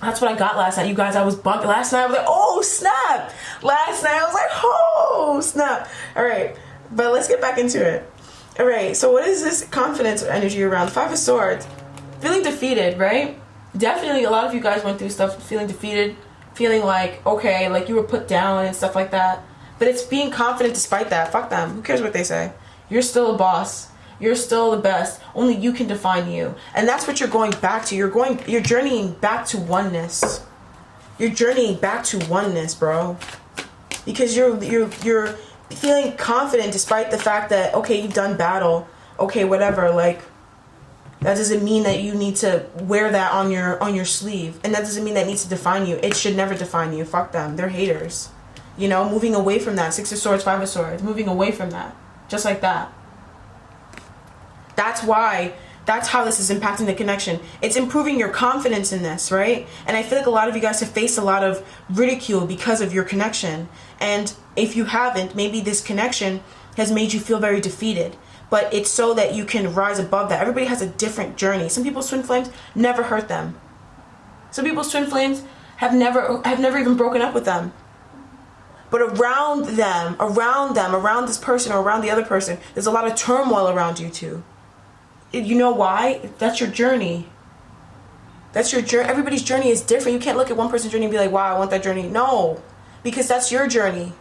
That's what I got last night. You guys, I was bugged. Last night I was like, oh, snap. Last night I was like, oh, snap. All right. But let's get back into it. All right. So what is this confidence or energy around? 5 of Swords. Feeling defeated, right? Definitely a lot of you guys went through stuff feeling defeated. Feeling like, okay, like you were put down and stuff like that. But it's being confident despite that. Fuck them. Who cares what they say? You're still a boss. You're still the best. Only you can define you. And that's what you're going back to. You're journeying back to oneness. You're journeying back to oneness, bro. Because you're feeling confident despite the fact that, okay, you've done battle. Okay, whatever. Like, that doesn't mean that you need to wear that on your sleeve. And that doesn't mean that it needs to define you. It should never define you. Fuck them. They're haters. You know, moving away from that. 6 of Swords, 5 of Swords. Moving away from that. Just like that. That's how this is impacting the connection. It's improving your confidence in this, right? And I feel like a lot of you guys have faced a lot of ridicule because of your connection. And if you haven't, maybe this connection has made you feel very defeated. But it's so that you can rise above that. Everybody has a different journey. Some people's twin flames never hurt them. Some people's twin flames have never even broken up with them. But around this person or around the other person, there's a lot of turmoil around you too. You know why? That's your journey. That's your journey. Everybody's journey is different. You can't look at one person's journey and be like, wow, I want that journey. No, because that's your journey.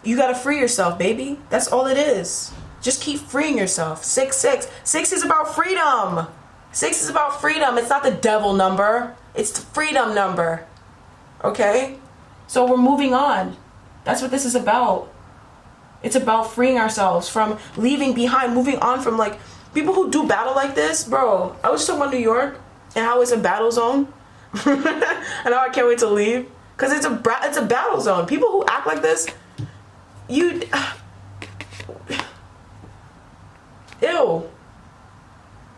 You got to free yourself, baby. That's all it is. Just keep freeing yourself. 6, 6. 6 is about freedom. 6 is about freedom. It's not the devil number. It's the freedom number. Okay? So we're moving on. That's what this is about. It's about freeing ourselves from leaving behind, moving on from, like, people who do battle like this. Bro, I was just talking about New York and how it's a battle zone. And how I can't wait to leave. Because it's a battle zone. People who act like this, ew.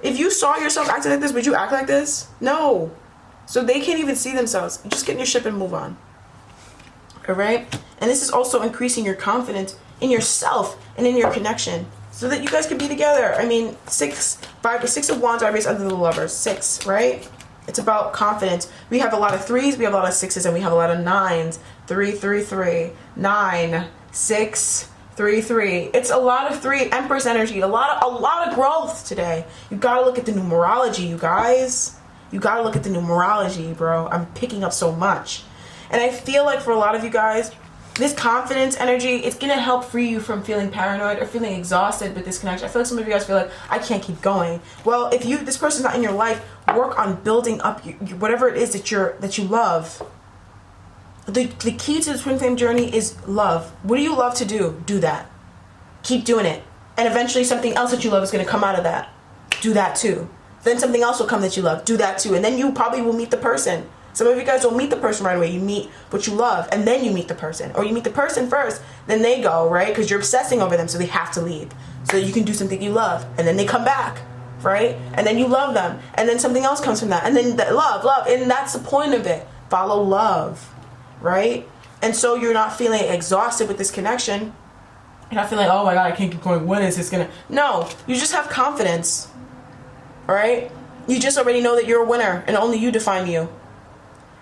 If you saw yourself acting like this, would you act like this? No. So they can't even see themselves. Just get in your ship and move on. Alright? And this is also increasing your confidence in yourself and in your connection, so that you guys can be together. I mean, 6 of Wands obviously under the Lovers. 6, right? It's about confidence. We have a lot of 3s, we have a lot of 6s, and we have a lot of 9s. 3, 3, 3, 9, 6, 3, 3. It's a lot of 3. Empress energy. A lot of growth today. You gotta look at the numerology, you guys. You gotta look at the numerology, bro. I'm picking up so much. And I feel like for a lot of you guys, this confidence energy, it's going to help free you from feeling paranoid or feeling exhausted with this connection. I feel like some of you guys feel like, I can't keep going. Well, if this person's not in your life, work on building up whatever it is that you love. The key to the twin flame journey is love. What do you love to do? Do that. Keep doing it. And eventually something else that you love is going to come out of that. Do that too. Then something else will come that you love. Do that too. And then you probably will meet the person. Some of you guys don't meet the person right away. You meet what you love, and then you meet the person. Or you meet the person first, then they go, right? Because you're obsessing over them, so they have to leave. So that you can do something you love. And then they come back, right? And then you love them. And then something else comes from that. And then love. And that's the point of it. Follow love, right? And so you're not feeling exhausted with this connection. You're not feeling like, oh my God, I can't keep going. When is this going to... No, you just have confidence. All right? You just already know that you're a winner and only you define you.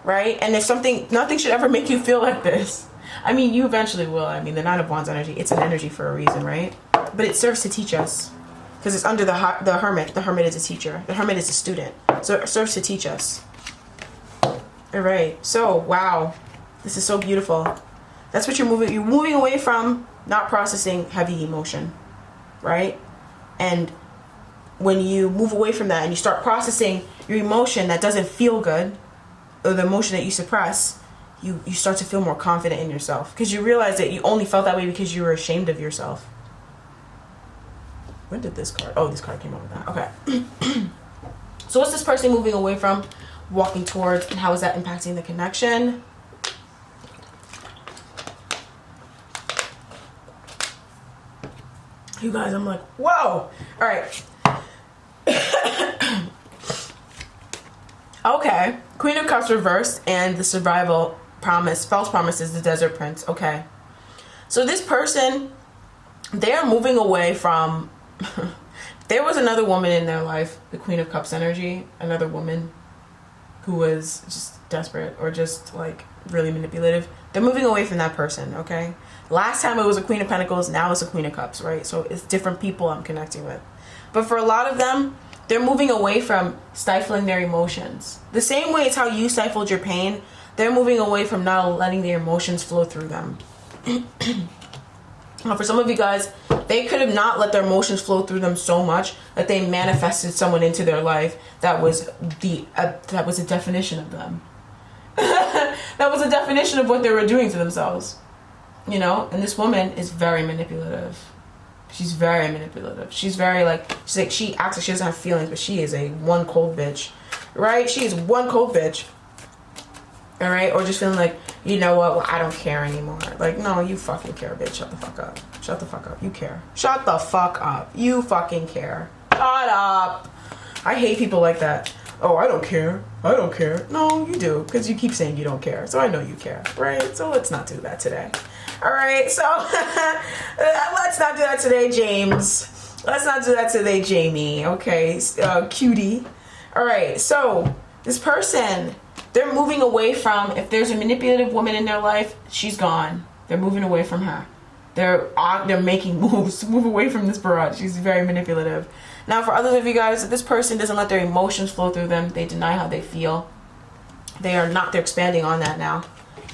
Right? And if nothing should ever make you feel like this. I mean, you eventually will. I mean, the Nine of Wands energy, it's an energy for a reason, right? But it serves to teach us. Because it's under the Hermit. The Hermit is a teacher. The Hermit is a student. So it serves to teach us. All right. So, wow. This is so beautiful. That's what you're moving away from, not processing heavy emotion, right? And when you move away from that and you start processing your emotion that doesn't feel good, or the emotion that you suppress, you start to feel more confident in yourself, because you realize that you only felt that way because you were ashamed of yourself. When did this card? Oh, this card came out with that. Okay. So what's this person moving away from, walking towards, and how is that impacting the connection? You guys, I'm like, whoa. All right. Okay. Queen of Cups reversed, and the survival promise, false promise, is the Desert Prince. Okay. So this person, they're moving away from, there was another woman in their life, the Queen of Cups energy, another woman who was just desperate or just like really manipulative. They're moving away from that person, okay? Last time it was a Queen of Pentacles, now it's a Queen of Cups, right? So it's different people I'm connecting with. But for a lot of them, they're moving away from stifling their emotions. The same way it's how you stifled your pain, they're moving away from not letting their emotions flow through them. Now, for some of you guys, they could have not let their emotions flow through them so much that they manifested someone into their life that was a definition of them. That was a definition of what they were doing to themselves. You know? And this woman is very manipulative. She's very manipulative. She acts like she doesn't have feelings, but she is one cold bitch. Right? She is one cold bitch. All right? Or just feeling like, you know what? Well, I don't care anymore. Like, no, you fucking care, bitch. Shut the fuck up. Shut the fuck up. You care. Shut the fuck up. You fucking care. Shut up. I hate people like that. Oh, I don't care. I don't care. No, you do. Because you keep saying you don't care. So I know you care. Right? So let's not do that today. All right? So let's not do that today, James. Let's not do that today, Jamie. Okay? Cutie. All right. So this person, they're moving away from, if there's a manipulative woman in their life, she's gone. They're moving away from her. They're making moves to move away from this barrage. She's very manipulative. Now, for others of you guys, if this person doesn't let their emotions flow through them, they deny how they feel. They're expanding on that now.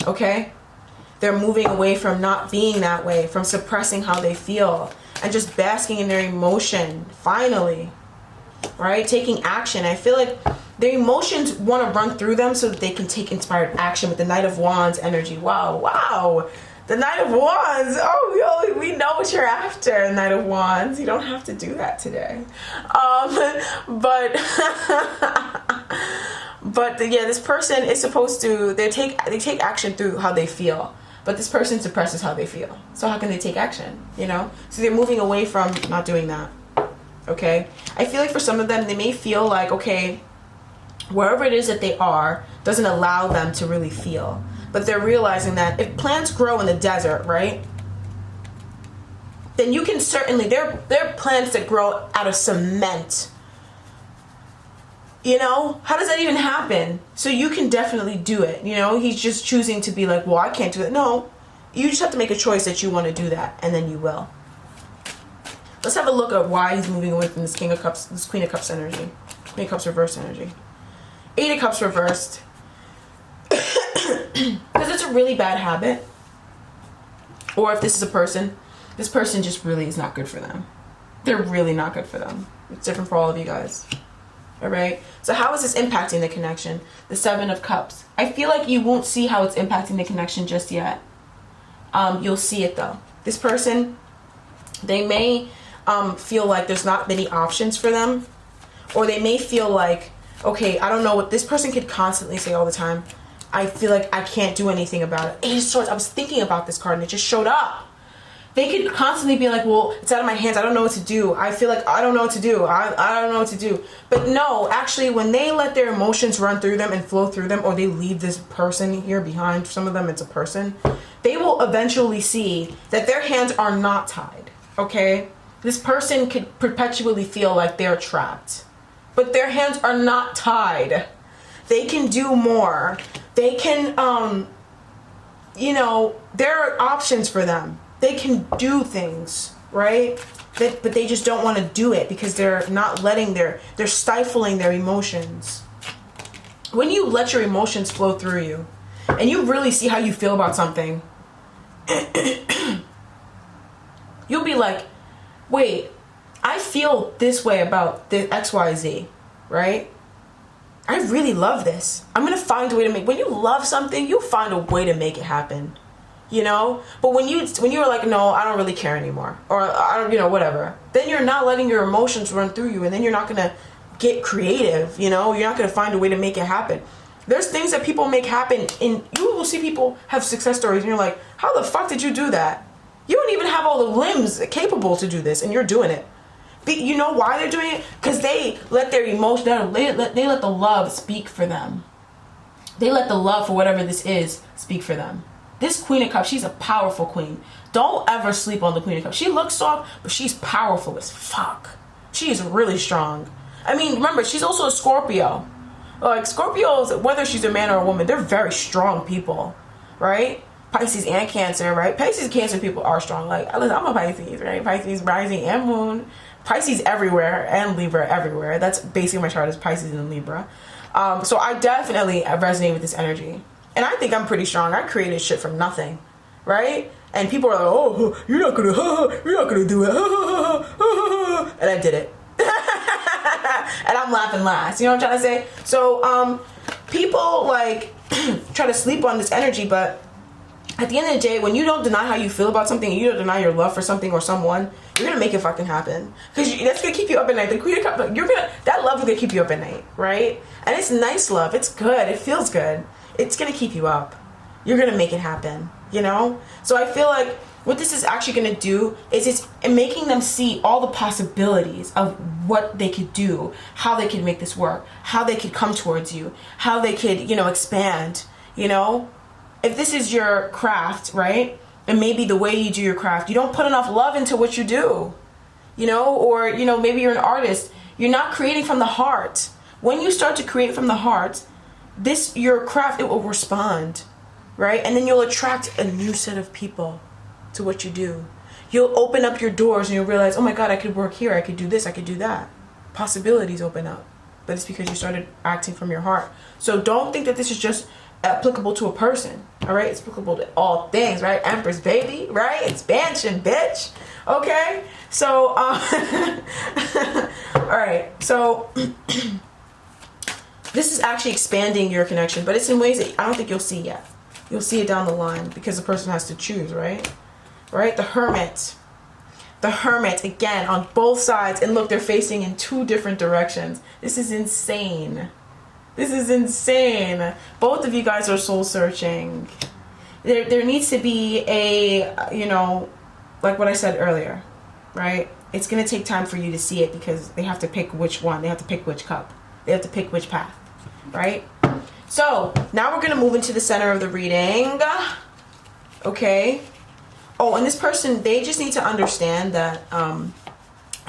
Okay? They're moving away from not being that way, from suppressing how they feel, and just basking in their emotion, finally. Right? Taking action. I feel like their emotions want to run through them so that they can take inspired action with the Knight of Wands energy. Wow, wow. The Knight of Wands. Oh, we know what you're after, Knight of Wands. You don't have to do that today. But yeah, this person is supposed to, they take action through how they feel. But this person suppresses how they feel. So how can they take action, you know? So they're moving away from not doing that. Okay? I feel like for some of them, they may feel like, okay, wherever it is that they are doesn't allow them to really feel. But they're realizing that if plants grow in the desert, right? Then you can certainly, there are plants that grow out of cement. You know? How does that even happen? So you can definitely do it. You know? He's just choosing to be like, well, I can't do it. No. You just have to make a choice that you want to do that. And then you will. Let's have a look at why he's moving away from this King of Cups, this Queen of Cups energy. Queen of Cups reverse energy. Eight of Cups reversed. Because it's a really bad habit. Or if this is a person, this person just really is not good for them. They're really not good for them. It's different for all of you guys. Alright? So how is this impacting the connection? The Seven of Cups. I feel like you won't see how it's impacting the connection just yet. You'll see it though. This person, they may feel like there's not many options for them. Or they may feel like, okay, I don't know what this person could constantly say all the time. I feel like I can't do anything about it. Eight of Swords. I was thinking about this card and it just showed up. They could constantly be like, well, it's out of my hands. I don't know what to do. I feel like I don't know what to do. I don't know what to do. But no, actually, when they let their emotions run through them and flow through them, or they leave this person here behind, some of them it's a person, they will eventually see that their hands are not tied. Okay? This person could perpetually feel like they're trapped. but their hands are not tied. They can do more. They can, you know, there are options for them. They can do things, right? But they just don't want to do it because they're not letting they're stifling their emotions. When you let your emotions flow through you and you really see how you feel about something, you'll be like, wait, I feel this way about the XYZ, right? I really love this. I'm going to find a way to make, when you love something, you find a way to make it happen, you know? But when you're like, no, I don't really care anymore, or I don't, you know, whatever, then you're not letting your emotions run through you, and then you're not going to get creative, you know? You're not going to find a way to make it happen. There's things that people make happen, and you will see people have success stories, and you're like, how the fuck did you do that? You don't even have all the limbs capable to do this, and you're doing it. You know why they're doing it? Because they let their emotion, they let the love speak for them. They let the love for whatever this is speak for them. This Queen of Cups, she's a powerful queen. Don't ever sleep on the Queen of Cups. She looks soft, but she's powerful as fuck. She is really strong. I mean, remember, she's also a Scorpio. Like, Scorpios, whether she's a man or a woman, they're very strong people, right? Pisces and Cancer, right? Pisces and Cancer people are strong. Like, I'm a Pisces, right? Pisces rising and moon. Pisces everywhere and Libra everywhere. That's basically my chart is Pisces and Libra. So I definitely resonate with this energy. And I think I'm pretty strong. I created shit from nothing, right? And people are like, oh, you're not gonna do it. And I did it. And I'm laughing last. You know what I'm trying to say? So people like try to sleep on this energy, but at the end of the day, when you don't deny how you feel about something, and you don't deny your love for something or someone, you're gonna make it fucking happen. Because that's gonna keep you up at night. The Queen of Cups, that love is gonna keep you up at night, right? And it's nice love. It's good. It feels good. It's gonna keep you up. You're gonna make it happen, you know? So I feel like what this is actually gonna do is it's making them see all the possibilities of what they could do, how they could make this work, how they could come towards you, how they could, you know, expand, you know? If this is your craft, right? And maybe the way you do your craft, you don't put enough love into what you do, you know? Or, you know, maybe you're an artist. You're not creating from the heart. When you start to create from the heart, your craft, it will respond, right? And then you'll attract a new set of people to what you do. You'll open up your doors and you'll realize, oh my God, I could work here. I could do this. I could do that. Possibilities open up. But it's because you started acting from your heart. So don't think that this is just applicable to a person, all right? It's applicable to all things, right? Empress, baby, right? Expansion, bitch. Okay? So, all right. So, this is actually expanding your connection, but it's in ways that I don't think you'll see yet. You'll see it down the line because the person has to choose, right? Right? The Hermit. The Hermit, again, on both sides. And look, they're facing in two different directions. This is insane. This is insane. Both of you guys are soul searching. There needs to be a, you know, like what I said earlier, right? It's going to take time for you to see it because they have to pick which one. They have to pick which cup. They have to pick which path, right? So now we're going to move into the center of the reading. Okay. Oh, and this person, they just need to understand that, I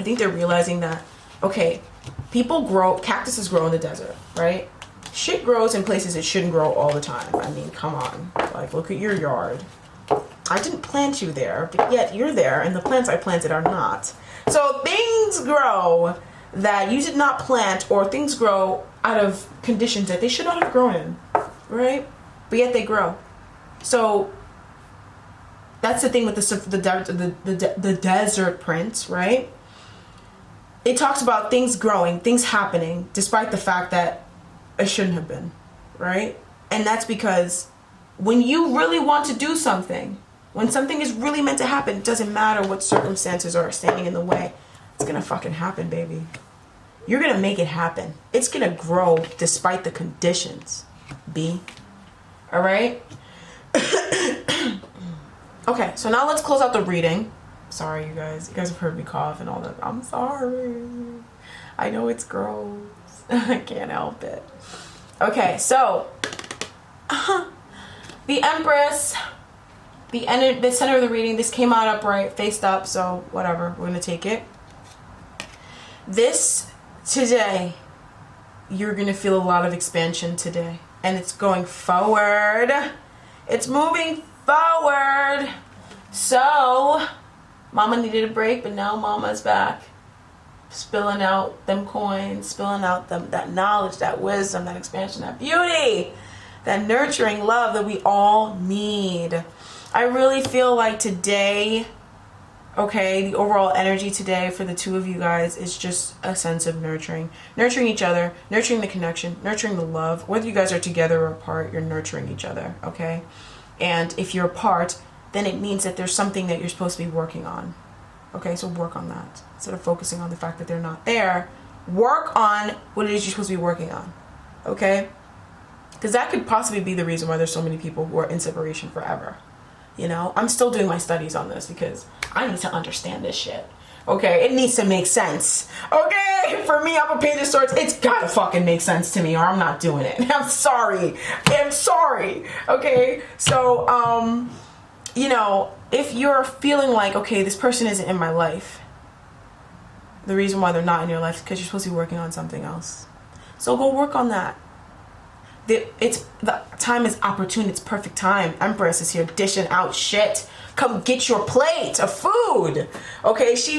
think they're realizing that, okay, people grow, cactuses grow in the desert, right? Shit grows in places it shouldn't grow all the time. I mean, come on. Like, look at your yard. I didn't plant you there, but yet you're there, and the plants I planted are not. So things grow that you did not plant, or things grow out of conditions that they should not have grown in, right? But yet they grow. So that's the thing with the desert prince, right? It talks about things growing, things happening, despite the fact that it shouldn't have been, right? And that's because when you really want to do something, when something is really meant to happen, it doesn't matter what circumstances are standing in the way. It's gonna fucking happen, baby. You're gonna make it happen. It's gonna grow despite the conditions, B. All right? Okay, so now let's close out the reading. Sorry, you guys. You guys have heard me cough and all that. I'm sorry. I know it's gross. I can't help it. Okay, so the Empress, the center of the reading, this came out upright, faced up, so whatever, we're gonna take it. This today, you're going to feel a lot of expansion today. And it's going forward. It's moving forward. So, mama needed a break, but now mama's back. Spilling out them coins, spilling out that knowledge, that wisdom, that expansion, that beauty, that nurturing love that we all need. I really feel like today, okay, the overall energy today for the two of you guys is just a sense of nurturing each other, nurturing the connection, nurturing the love. Whether you guys are together or apart, you're nurturing each other, okay? And if you're apart, then it means that there's something that you're supposed to be working on. Okay, so work on that. Instead of focusing on the fact that they're not there, work on what it is you're supposed to be working on. Okay? Because that could possibly be the reason why there's so many people who are in separation forever. You know? I'm still doing my studies on this because I need to understand this shit. Okay? It needs to make sense. Okay? For me, I'm a page of swords. It's gotta fucking make sense to me or I'm not doing it. I'm sorry. I'm sorry. Okay? So, you know, if you're feeling like, okay, this person isn't in my life, the reason why they're not in your life is because you're supposed to be working on something else. So go work on that. The time is opportune. It's perfect time. Empress is here dishing out shit. Come get your plate of food. Okay, she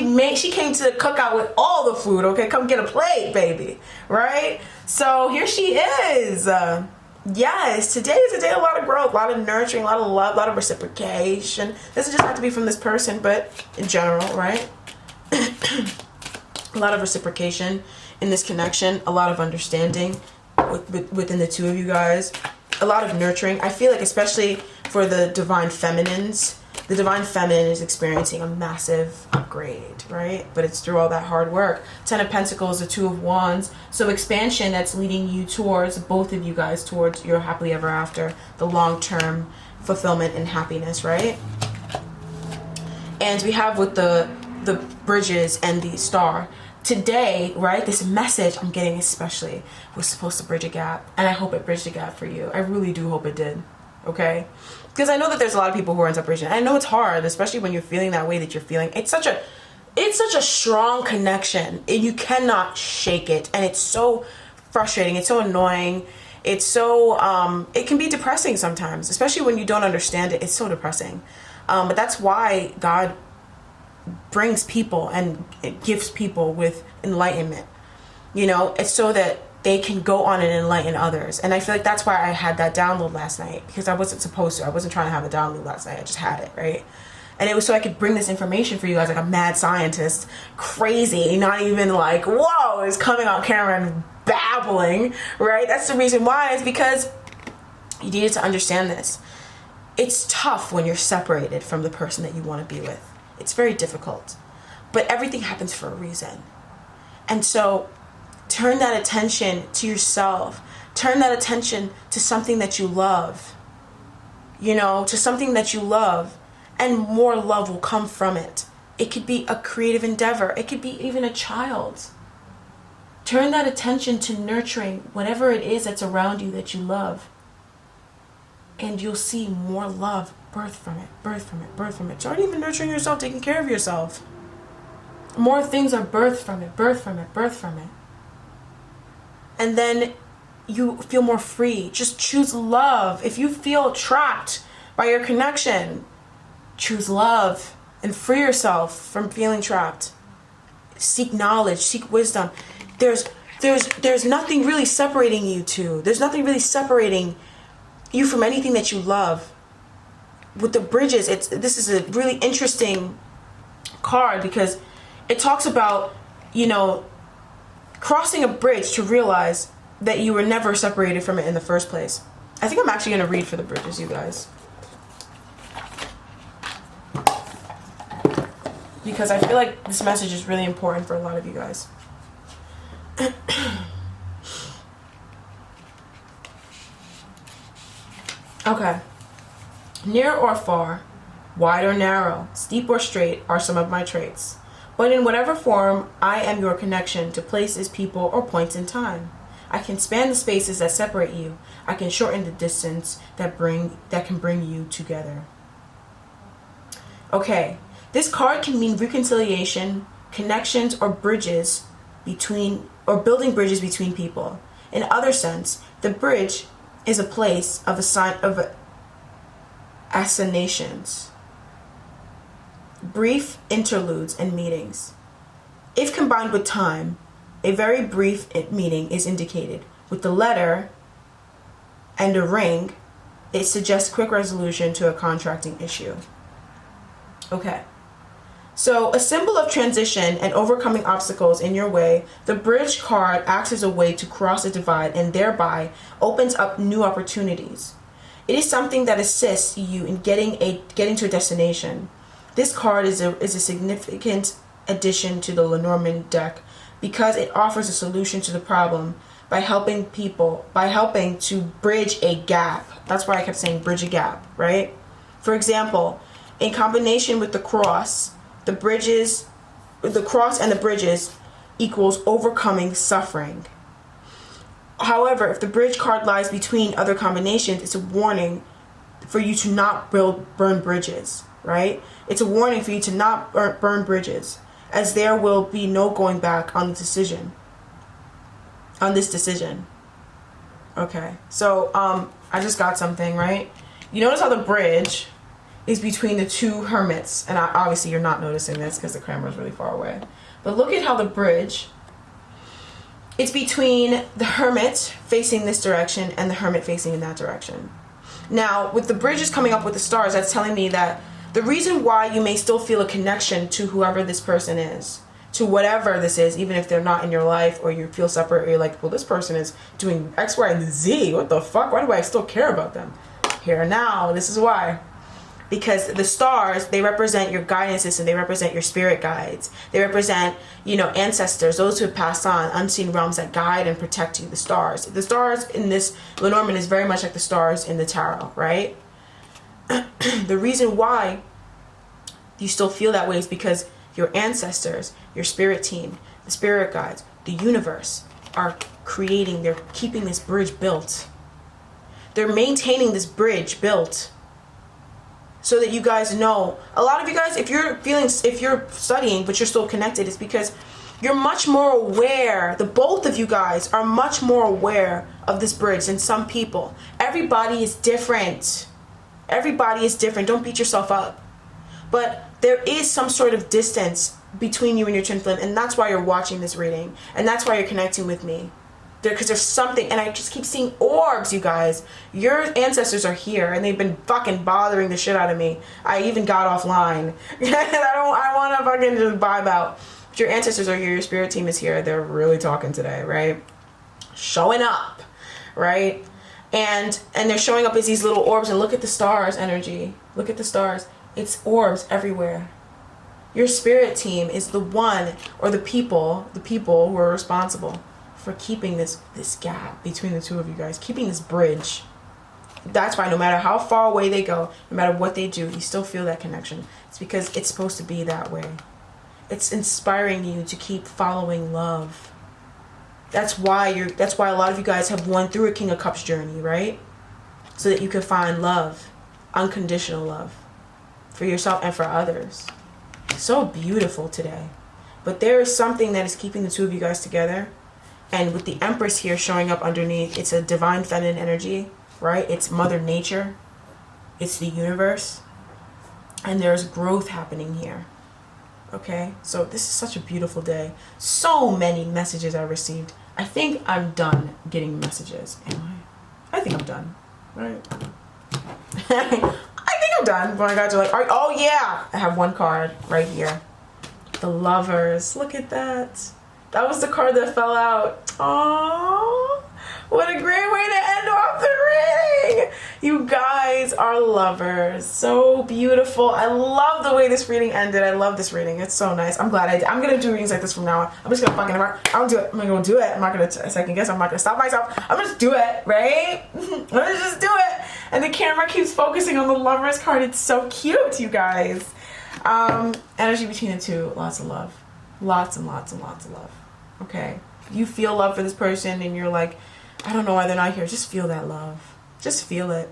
came to the cookout with all the food. Okay, come get a plate, baby. Right? So here she is. Yes, today is a day of a lot of growth, a lot of nurturing, a lot of love, a lot of reciprocation. Doesn't just have to be from this person, but in general, right? A lot of reciprocation in this connection, a lot of understanding within the two of you guys, a lot of nurturing. I feel like especially for the divine feminines, the divine feminine is experiencing a massive upgrade, right? But it's through all that hard work. 10 of Pentacles, the 2 of Wands. So expansion that's leading you towards, both of you guys, towards your happily ever after, the long-term fulfillment and happiness, right? And we have with the bridges and the star. Today, right, this message I'm getting especially was supposed to bridge a gap. And I hope it bridged a gap for you. I really do hope it did. Okay? Because I know that there's a lot of people who are in separation. I know it's hard, especially when you're feeling that way that you're feeling. It's such a strong connection. And you cannot shake it. And it's so frustrating. It's so annoying. It's so, it can be depressing sometimes, especially when you don't understand it. It's so depressing. But that's why God brings people and it gives people with enlightenment. You know, it's so that they can go on and enlighten others. And I feel like that's why I had that download last night, because I wasn't supposed to. I wasn't trying to have a download last night. I just had it, right? And it was so I could bring this information for you guys like a mad scientist, crazy, not even like, whoa, is coming on camera and babbling, right? That's the reason why, is because you needed to understand this. It's tough when you're separated from the person that you want to be with. It's very difficult, but everything happens for a reason. And so turn that attention to yourself. Turn that attention to something that you love, you know, to something that you love, and more love will come from it. It could be a creative endeavor. It could be even a child. Turn that attention to nurturing whatever it is that's around you that you love. And you'll see more love birth from it, birth from it, birth from it. Start even nurturing yourself, taking care of yourself. More things are birthed from it, birth from it, birth from it. And then you feel more free. Just choose love. If you feel trapped by your connection, choose love and free yourself from feeling trapped. Seek knowledge, seek wisdom. There's nothing really separating you two. There's nothing really separating you from anything that you love. With the bridges, this is a really interesting card because it talks about, you know, crossing a bridge to realize that you were never separated from it in the first place. I think I'm actually going to read for the bridges, you guys. Because I feel like this message is really important for a lot of you guys. Okay. Near or far, wide or narrow, steep or straight are some of my traits. But in whatever form, I am your connection to places, people, or points in time. I can span the spaces that separate you. I can shorten the distance that can bring you together. Okay, this card can mean reconciliation, connections, or bridges between, or building bridges between people. In other sense, the bridge is a place of a sign of assignations, brief interludes and meetings. If combined with time, a very brief meeting is indicated. With the letter and a ring, it suggests quick resolution to a contracting issue. Okay. So a symbol of transition and overcoming obstacles in your way, the bridge card acts as a way to cross a divide and thereby opens up new opportunities. It is something that assists you in getting to a destination. This card is a significant addition to the Lenormand deck because it offers a solution to the problem by helping to bridge a gap. That's why I kept saying bridge a gap, right? For example, in combination with the cross and the bridges equals overcoming suffering. However, if the bridge card lies between other combinations, it's a warning for you to not burn bridges, right? It's a warning for you to not burn bridges, as there will be no going back on this decision. Okay, so I just got something, right? You notice how the bridge is between the two hermits, and obviously you're not noticing this because the camera is really far away. But look at how the bridge, it's between the hermit facing this direction and the hermit facing in that direction. Now, with the bridges coming up with the stars, that's telling me that the reason why you may still feel a connection to whoever this person is, to whatever this is, even if they're not in your life or you feel separate, or you're like, well, this person is doing X, Y, and Z. What the fuck? Why do I still care about them? Here and now, this is why. Because the stars, they represent your guidance system, they represent your spirit guides. They represent, ancestors, those who have passed on, unseen realms that guide and protect you, the stars. The stars in this Lenormand is very much like the stars in the tarot, right? The reason why you still feel that way is because your ancestors, your spirit team, the spirit guides, the universe are they're keeping this bridge built. They're maintaining this bridge built so that you guys know. A lot of you guys, if you're studying but you're still connected, it's because you're much more aware. The both of you guys are much more aware of this bridge than some people. Everybody is different. Everybody is different. Don't beat yourself up. But there is some sort of distance between you and your twin flame, and that's why you're watching this reading, and that's why you're connecting with me. Because there's something, and I just keep seeing orbs, you guys. Your ancestors are here, and they've been fucking bothering the shit out of me. I even got offline. I want to fucking just vibe out. But your ancestors are here, your spirit team is here. They're really talking today, right? Showing up, right? And they're showing up as these little orbs, and look at the stars energy. Look at the stars. It's orbs everywhere. Your spirit team is the one, or the people who are responsible for keeping this gap between the two of you guys, keeping this bridge. That's why no matter how far away they go, no matter what they do, you still feel that connection. It's because it's supposed to be that way. It's inspiring you to keep following love. That's why a lot of you guys have went through a King of Cups journey, right? So that you can find love, unconditional love, for yourself and for others. So beautiful today. But there is something that is keeping the two of you guys together. And with the Empress here showing up underneath, it's a divine feminine energy, right? It's Mother Nature. It's the universe. And there's growth happening here. Okay? So this is such a beautiful day. So many messages I received. I think I'm done getting messages. Am I? I think I'm done. Right? I think I'm done. When I got to oh yeah! I have one card right here. The Lovers. Look at that. That was the card that fell out. Aww. What a great way to end off the reading. You guys are lovers. So beautiful. I love the way this reading ended. I love this reading. It's so nice. I'm glad I'm going to do readings like this from now on. I'm just going to fucking, I'm going to do it. I'm going to do it. I'm not going to second guess. I'm not going to stop myself. I'm going to just do it, right? I'm going to just do it. And the camera keeps focusing on the Lovers card. It's so cute, you guys. Energy between the two. Lots of love. Lots and lots and lots of love. Okay? You feel love for this person and you're like, I don't know why they're not here. Just feel that love. Just feel it.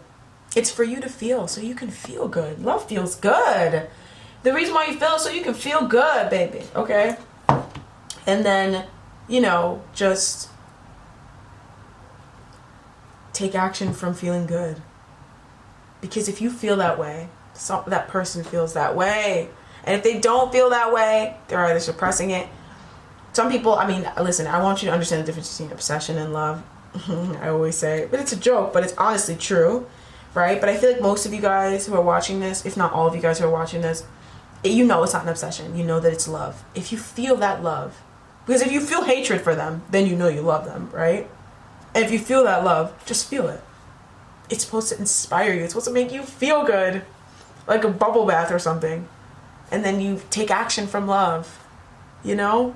It's for you to feel so you can feel good. Love feels good. The reason why you feel it so you can feel good, baby. Okay? And then, just take action from feeling good. Because if you feel that way, that person feels that way. And if they don't feel that way, they're either suppressing it. Some people, I mean, listen, I want you to understand the difference between obsession and love. I always say, but it's a joke, but it's honestly true, right? But I feel like most of you guys who are watching this, if not all of you guys who are watching this, you know it's not an obsession. You know that it's love. If you feel that love, because if you feel hatred for them, then you know you love them, right? And if you feel that love, just feel it. It's supposed to inspire you. It's supposed to make you feel good, like a bubble bath or something. And then you take action from love, you know?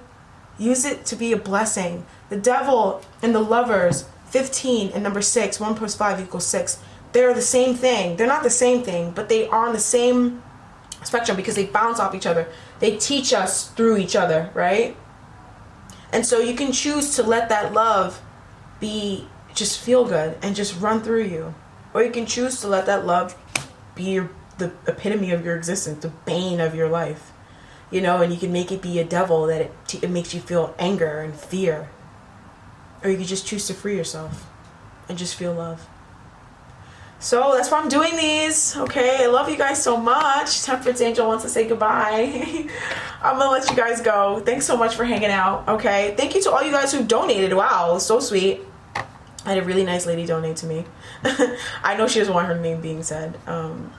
Use it to be a blessing. The devil and the lovers, 15 and number 6, 1 plus 5 equals 6. They're the same thing. They're not the same thing, but they are on the same spectrum because they bounce off each other. They teach us through each other, right? And so you can choose to let that love be, just feel good and just run through you. Or you can choose to let that love be the epitome of your existence, the bane of your life. You know, and you can make it be a devil that it makes you feel anger and fear. Or you can just choose to free yourself and just feel love. So that's why I'm doing these. Okay, I love you guys so much. Temperance Angel wants to say goodbye. I'm gonna let you guys go. Thanks so much for hanging out. Okay, thank you to all you guys who donated. Wow, so sweet. I had a really nice lady donate to me. I know she doesn't want her name being said,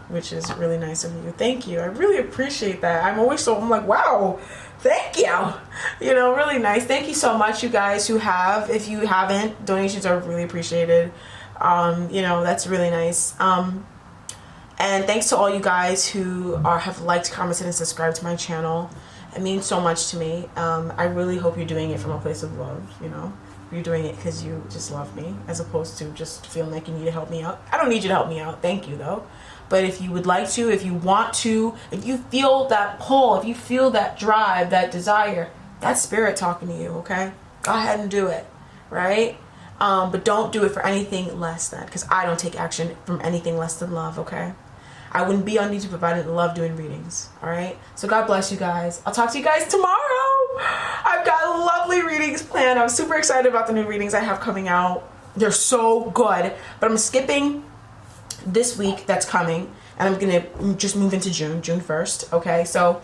which is really nice of you. Thank you. I really appreciate that. I'm like, wow, thank you. You know, really nice. Thank you so much, you guys who have. If you haven't, donations are really appreciated. You know, that's really nice. And thanks to all you guys who have liked, commented, and subscribed to my channel. It means so much to me. I really hope you're doing it from a place of love, you know. You're doing it because you just love me, as opposed to just feeling like you need to help me out. I don't need you to help me out. Thank you, though. But if you would like to, if you want to, if you feel that pull, if you feel that drive, that desire, that's spirit talking to you, okay? Go ahead and do it, right? But don't do it for anything less than, because I don't take action from anything less than love, okay? I wouldn't be on YouTube if I didn't love doing readings, all right? So God bless you guys. I'll talk to you guys tomorrow. I've got lovely readings planned. I'm super excited about the new readings I have coming out. They're so good. But I'm skipping this week that's coming, and I'm going to just move into June 1st, okay? So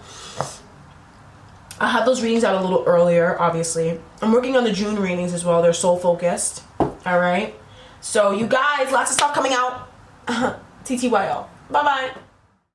I'll have those readings out a little earlier, obviously. I'm working on the June readings as well. They're soul-focused, all right? So you guys, lots of stuff coming out. TTYL. Bye-bye.